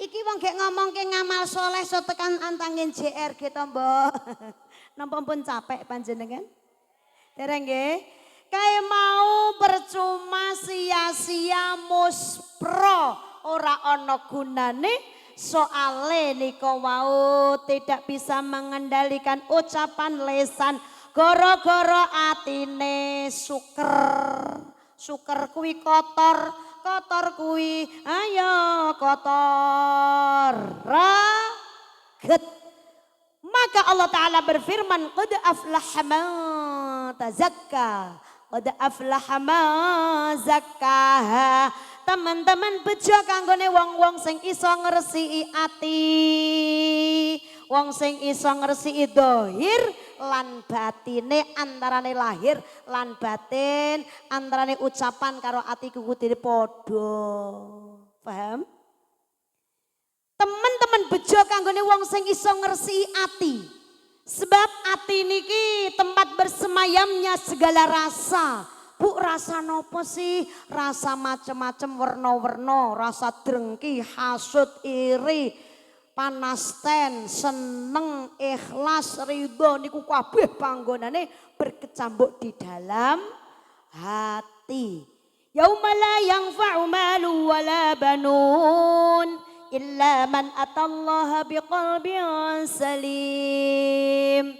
Iki wong gek ngomongke ngamal soleh so tekan antangin JR gitu mbok. Napa pun capek panjenengan? Dereng nggih. Kae mau percuma sia-sia muspro ora ana gunane soale nika wau tidak bisa mengendalikan ucapan lesan. Gara-gara atine suker kuwi kotor kuwi ayo kotor raget. Maka Allah Ta'ala berfirman qad aflaha man tazakka qad aflaha man zakkaha. Teman-teman bejo kanggone wong-wong sing iso ngresiki ati, wong sing iso ngresiki dohir lan batine, antarane lahir lan batin, antarane ucapan karo ati kudune padha. Paham? Teman-teman bejo kanggone wong sing iso ngresiki ati. Sebab ati niki tempat bersemayamnya segala rasa. Bu, rasa nopo sih? Rasa macem-macem warna-warna, rasa drengki, hasud, iri, panasten, seneng, ikhlas, ridho niku kabeh panggonane berkecambuk di dalam hati. Yauma la yanfa'u malu wala banun illa man atallaha biqalbin salim.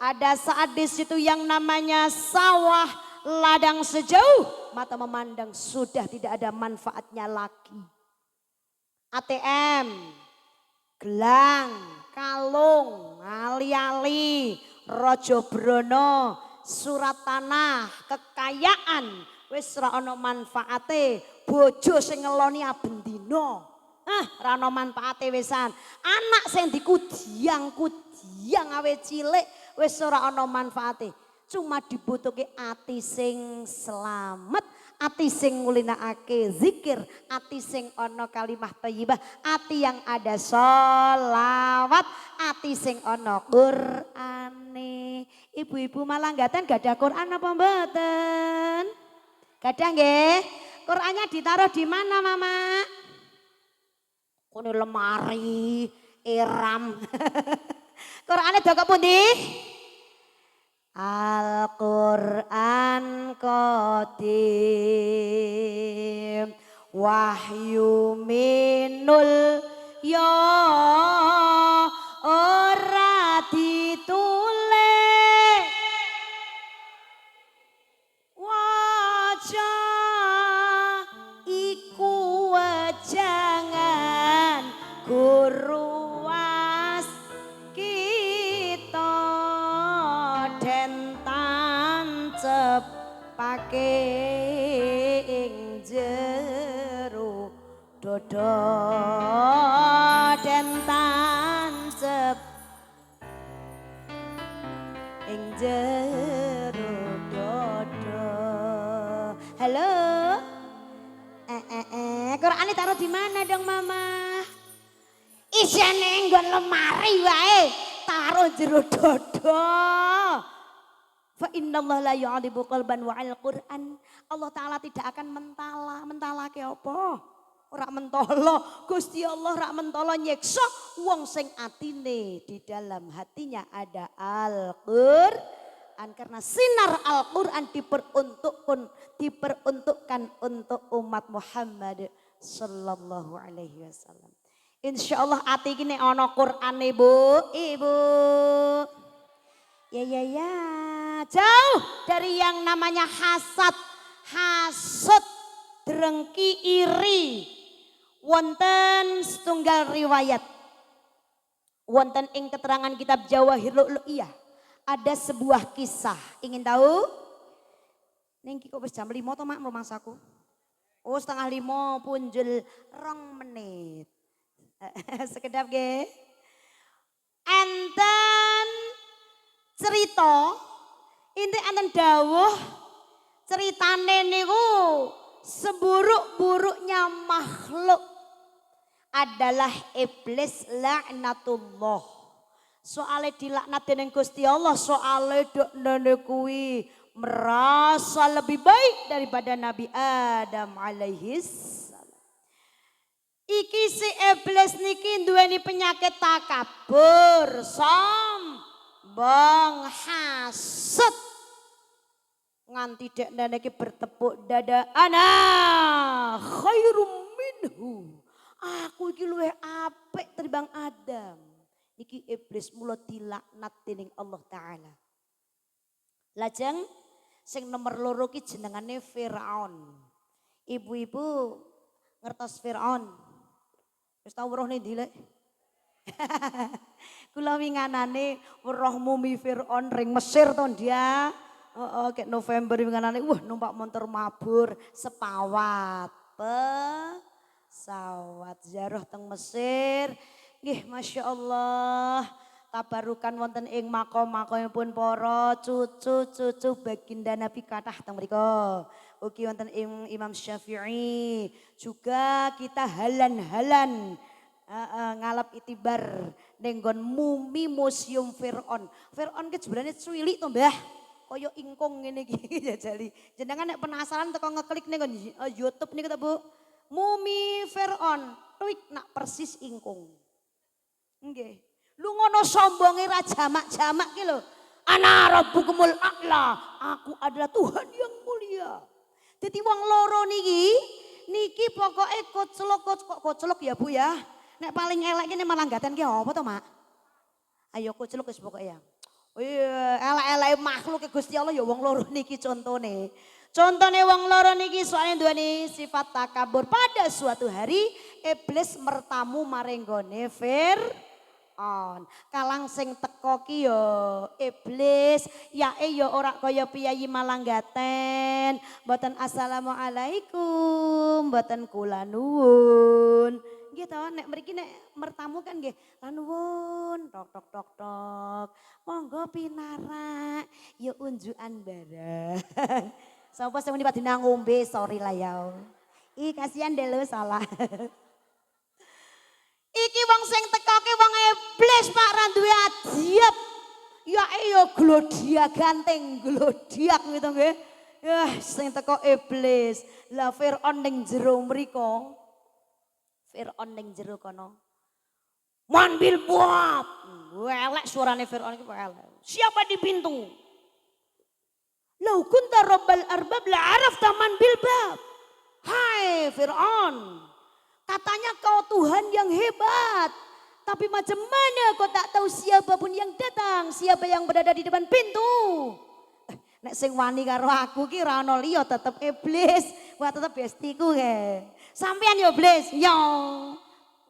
Ada saat di situ yang namanya sawah, ladang sejauh mata memandang sudah tidak ada manfaatnya lagi. ATM, gelang, kalung, ali-ali, rojo brono, surat tanah, kekayaan, wis ra ono manfaate, bojo sing ngeloni aben dina. Ra ono manfaate wisan. Anak sing dikudiang awe cilik wis ora ono manfaate. Cuma dibutuhke ati sing selamat, ati sing ngulinakake zikir, ati sing ana kalimah thayyibah, ati yang ada sholawat, ati sing ana Qur'ane. Ibu-ibu Malanggaten gadah Qur'an apa mboten? Gadah nggih. Qur'annya ditaruh di mana, Mama? Kone lemari, eram. Qur'ane dok pundi? Al-Qur'an qadim wahyu minul ya ora ditulis wajah iku wajangan guru pake ing jero dodo den tancep ing jero dodo. Halo. Qur'ane taruh di mana dong Mama? Isine nggon lemari wae, taruh jero dodo. Fa innallaha la yu'adibu qalban wa al-Qur'an. Allah Ta'ala tidak akan mentala ke apa? Ora mentolo. Gusti Allah ora mentolo nyiksa wong sing atine di dalam hatinya ada Al-Qur'an. Karena sinar Al-Qur'an diperuntukkan untuk umat Muhammad sallallahu alaihi wasallam. Insyaallah ati iki nek ana Qur'ane Bu, Ibu. Ya. Jauh dari yang namanya hasud, drengki, iri. Wonten setunggal riwayat. Wonten ing keterangan kitab Jawahir Lu'lu'iyah. Ada sebuah kisah. Ingin tahu? Ning iki kok wis jam 5 to Mak rumahsaku. Oh, setengah 5 punjul 2 menit. Sekedap nggih. Enten cerita inti enten dawuh ceritane niku seburuk-buruknya makhluk adalah iblis laknatullah. Soale dilaknat dening Gusti Allah, soale dokne kuwi merasa lebih baik daripada Nabi Adam alaihis salam. Iki si iblis niki duweni penyakit takabur, sombong, hasud. Nganti dekne niki bertepuk dada, ana khairum minhu. Aku iki luwih apik tinimbang Adam. Niki iblis mula dilaknat dening Allah Ta'ala. Lajeng sing nomor loro ki jenengane Firaun. Ibu-ibu ngertos Firaun? Wis tau weruh ndi lek? Kula winganane weruh mumi Firaun ring Mesir to dia. Kayak November winganane numpak motor mabur sepawat. Pesawat ziarah teng Mesir. Nggih Masya Allah. Tabarukan wonten ing makom-makomipun para cucu-cucu baginda Nabi kathah teng mriku. Ugi wonten ing Imam Syafi'i. Juga kita halan-halan ngalap itibar ning nggon mumi museum Firaun. Firaun ki sebenarnya cuwilik to, Mbah. Kaya ingkung ngene iki jajali. Jenengan nek penasaran teko ngeklik ning YouTube niku to, Bu. Mumi Firaun, tuik nak persis ingkung. Nggih. Lu ngono sombonge ra jamak-jamak ki lho. Ana rabbukumul a'la. Aku adalah Tuhan yang mulia. Dadi wong loro niki pokoke koclok ya Bu ya. Nek paling elek ki malah nggaten ki apa to, Mak? Ayo koclok wis pokoke ya. Iya, elek-elek makhluk Gusti Allah ya wong loro niki contone. Contone wong loro niki soalnya duweni sifat takabur. Pada suatu hari iblis mertamu maring gone Firaun. Kalang sing teko ki yo iblis, yae yo ora kaya piyayi Malanggaten. Mboten assalamualaikum, mboten kula nuwun. Nggih to, nek mriki nek mertamu kan nggih, lan nuwun, tok tok tok tok. Monggo pinarak, yo unjukan barang. Sapa sing muni padina ngombe, sorry lah ya. Ih kasihan deh lo salah. Iki wong sing tekoke wong iblis Pak ra duwe adiab. Ya yo glodia ganteng, glodiak gitu nggih. Ya sing teko iblis. Lah Firaun ning jero mriku. Firaun ning jero kono. Man bil buab. Elek suarane Firaun iki elek. Siapa di pintu? Lau kunta rabbal arbab la arafta man bil bab. Hai Firaun. Katanya kau Tuhan yang hebat. Tapi macam mana kau tak tahu siapapun yang datang. Siapa yang berada di depan pintu. Nek sing wani karo aku ki ra ono liya tetep iblis. Wah tetep bestiku ke. Sampean yo iblis. Yo.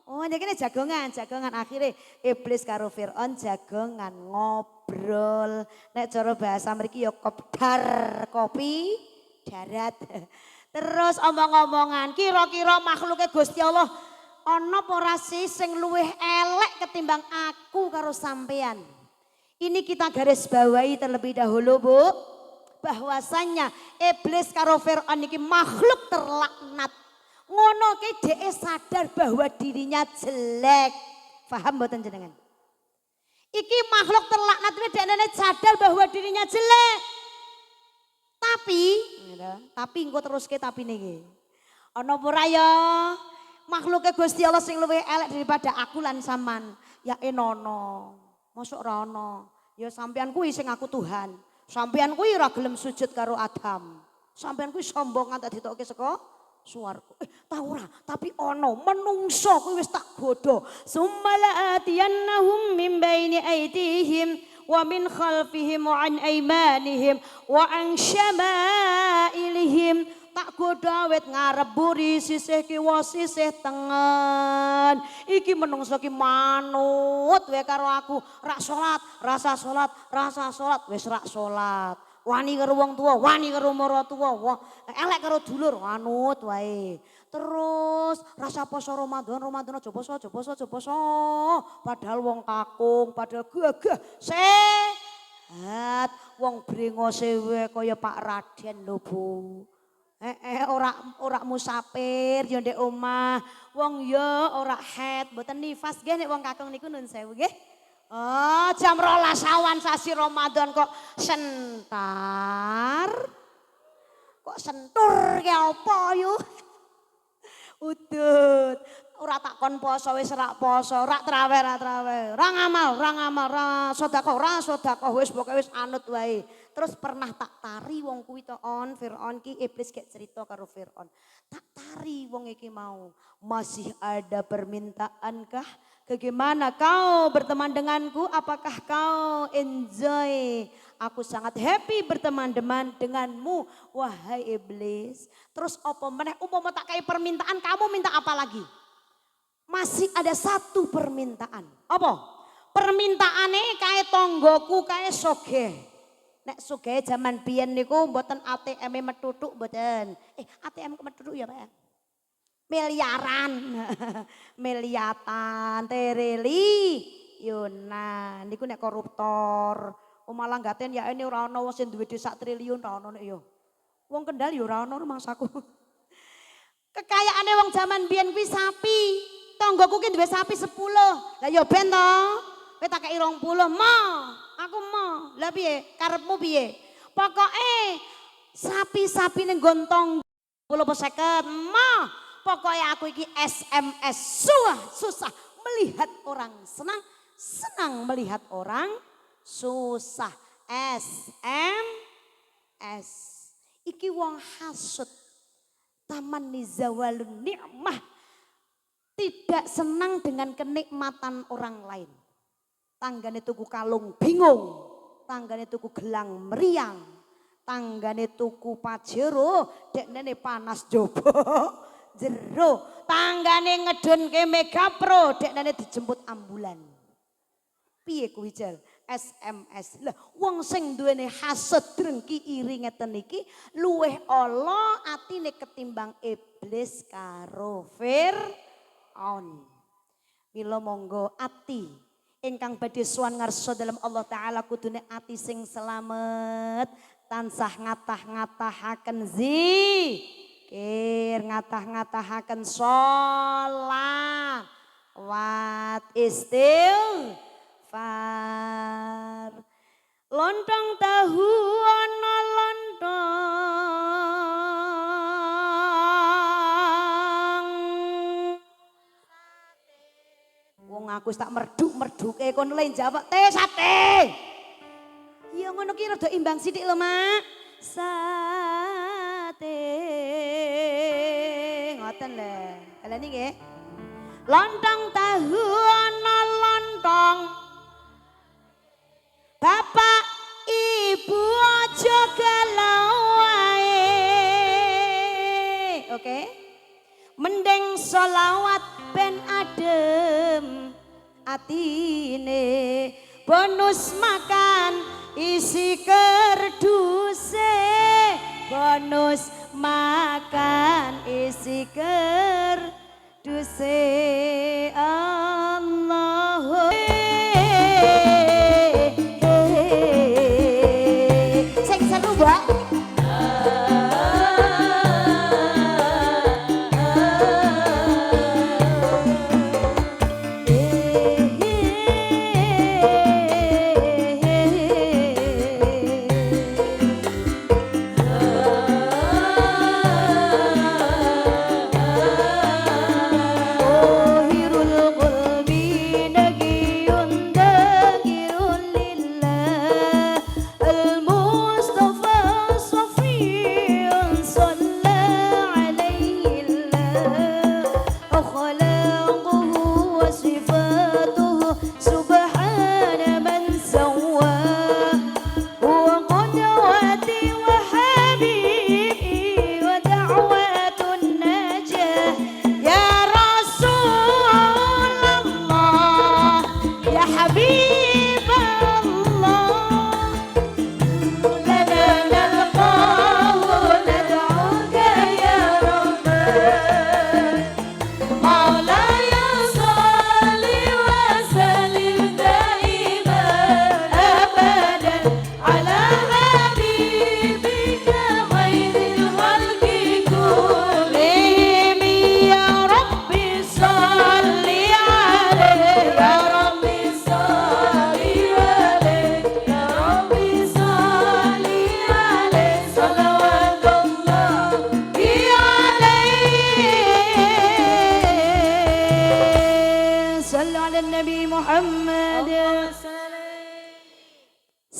Oh ini jagongan. Akhirnya iblis karo Firaun jagongan ngobrol. Nek cara bahasa mriki yo kopdar kopi darat. Terus omong-omongan kira-kira makhluknya Gusti Allah ana apa ora sih sing luwih elek ketimbang aku karo sampean. Ini kita garis bawahi terlebih dahulu Bu. Bahwasannya iblis karo Firaun iki makhluk terlaknat. Ngono ki dhek sadar bahwa dirinya jelek. Paham mboten jenengan? Iki makhluk terlaknat dhekne sadar bahwa dirinya jelek. Tapi engko teruske tapi niki. Ana apa ora ya? Makhluke Gusti Allah sing luwih elek daripada aku lan sampean. Ya enono. Mosok ora ana. Ya sampean kuwi sing aku Tuhan. Sampean kuwi ora gelem sujud karo Adam. Sampean kuwi sombong nganti ditokke saka swarga. Tahu ora? Tapi ana menungso kuwi wis tak godho. Summala atiyannahum min baini aydihim wa min khalfihim wa an aymanihim wa an syama'ilihim. Tak godho awet ngarep buri sisih kiwa sisih tengen. Iki menungso ki manut wae karo aku. Rak salat, rasa salat, wis rak salat. Wani karo wong tua, wani karo maratuwa, elek karo dulur, anut wae. Terus rasa poso Ramadan aja poso. Padahal wong kakung, padahal gagah sehat. Wong brengose wae kaya Pak Raden lho, Bu. Ora musafir ya ndek omah. Wong ya ora haid, mboten nifas nggih nek wong kakung niku nun sewu nggih. Oh, jam 12 awan sasi Ramadan kok sentar. Kok sentur ki apa yo? Udut. Ora tak kon poso wis rak poso, rak traweh. Ra ngamal, ra sedekah wis pokoke wis anut wae. Terus pernah tak tari wong kuwi to on Firaun ki iblis gek cerita karo Firaun. Tak tari wong iki mau. Masih ada permintaankah? Bagaimana kau berteman denganku? Apakah kau enjoy? Aku sangat happy berteman-teman denganmu wahai iblis. Terus apa meneh umpama tak kai permintaan kamu minta apa lagi? Masih ada satu permintaan. Apa? Permintaane kae tonggoku kae sogeh. Nek sugih zaman biyen niku mboten ATM-e metuthuk mboten. ATM metuthuk ya, Pak. Miliaran. Miliatan, tereli. Yona, niku nek koruptor. Malah gaten ya ini ora ana wong sing duwe sak triliun ora ana nek ya. Wong Kendal ya ora ana rumangsaku. Kekayaane wong zaman biyen kuwi sapi. Tonggoku ki duwe sapi 10. Lah ya ben to. Kowe tak kei 20, aku mau. Lah piye? Karepmu piye? Pokoke sapi-sapi ning gontong 50 mah. Pokoke aku iki SMS susah melihat orang senang, senang melihat orang susah. SMS. Iki wong hasud. Taman nizawalun ni'mah. Tidak senang dengan kenikmatan orang lain. Tanggane tuku kalung bingung, tanggane tuku gelang meriang, tanggane tuku pajero, dekne panas jobo jero, tanggane ngedonke Mega Pro, dekne dijemput ambulan. Piye kuwi Jal? SMS. Lah wong sing duwene hasud drengki iri ngeten iki luweh ala atine ketimbang iblis karo Firaun. Mila monggo ati ingkang badhe sowan ngarsa dalam Allah Ta'ala kudune ati sing selamet tansah ngatah-ngatahaken zikir, ngatah-ngatahaken sholawat istighfar. Lontong tahu ana lontong aku tak merduk-merduke kon le jawab sate. Ya ngono ki rada imbang sithik lho, Mak. Sate. Ngoten lho. Kalane nggih. Lontong tahu ana lontong. Bapak Ibu aja galau wae. Oke. Mending sholawat ben adem atine, bonus makan isi kerduse, bonus makan isi kerduse. Allahu sing seru, Mbak. Oh,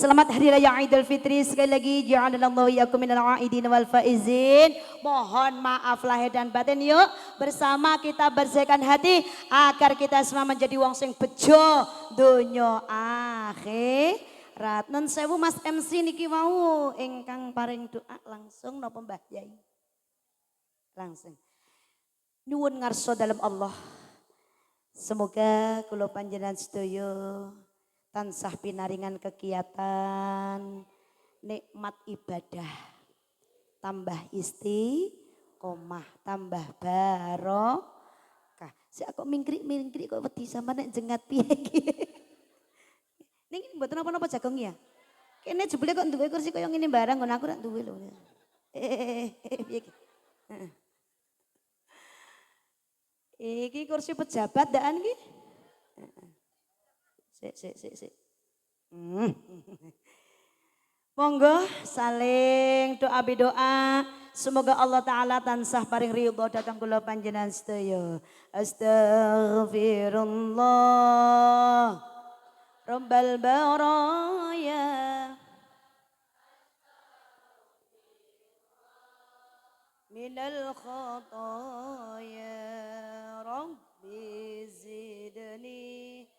Selamat Hari Raya Idul Fitri sekali lagi. Ja'alallahu iyyakum minal aidin wal faizin. Mohon maaf lahir dan batin yuk. Bersama kita bersihkan hati agar kita semua menjadi wong sing bejo donya akhirat. Nun sewu Mas MC niki wau ingkang paring doa langsung napa Mbah Yai? Langsung. Nyuwun ngarsa dalam Allah. Semoga kula panjenengan sedaya tansah pinaringan kegiatan nikmat ibadah. Tambah istiqomah, tambah barokah. Si aku mingkrik-mingkrik kok wedi sampe nek jengat piye iki. Niki mboten napa-napa Jagong ya. Kene jebule kok duwe kursi kaya ngene barang ngono aku rak duwe lho. Piye iki? Iki kursi pejabat daan iki. Sik. Monggo saling doa bidoa. Semoga Allah Ta'ala tansah paring ridho datang kula panjenengan sedaya. Astaghfirullah Rabbal baraya minal khataya Rabbi zidni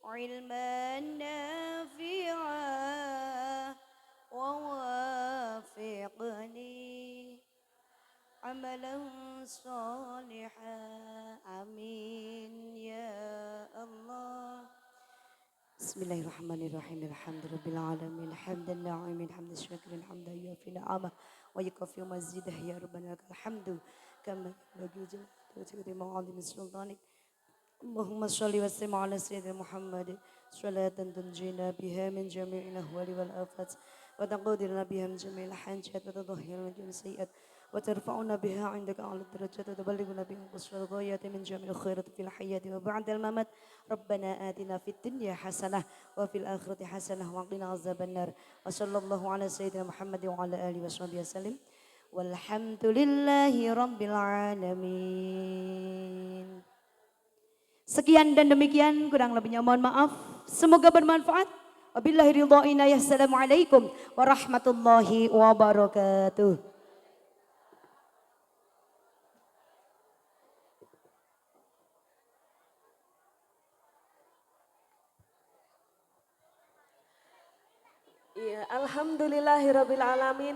علما نافعا ووافقني عملا صالحا آمين يا الله بسم الله الرحمن الرحيم الحمد رب العالمين حمد الناعمين حمد الشاكرين حمد يوفي نعمه ويكفي مزيده يا ربنا لك الحمد كما ينبغي جلاله وعظيم سلطانك اللهم صل وسلم على سيدنا محمد صلاة تنجينا بها من جميع الأهوال والآفات وتقودرنا بها من جميع الحاجات وتطهرنا من جميع السيئات وترفعنا بها عندك أعلى الدرجات وتبلغنا بها قصر الغايات من جميع الخيرات في الحياة وبعد الممات ربنا آتنا في الدنيا حسنة وفي الآخرة حسنة وقنا عذاب النار وصلى الله على سيدنا محمد وعلى آله وصحبه وسلم والحمد لله رب العالمين. Sekian dan demikian, kurang lebihnya mohon maaf. Semoga bermanfaat. Wabillahi ridha inayah. Assalamualaikum warahmatullahi wabarakatuh. Iya, alhamdulillahirabbil alamin.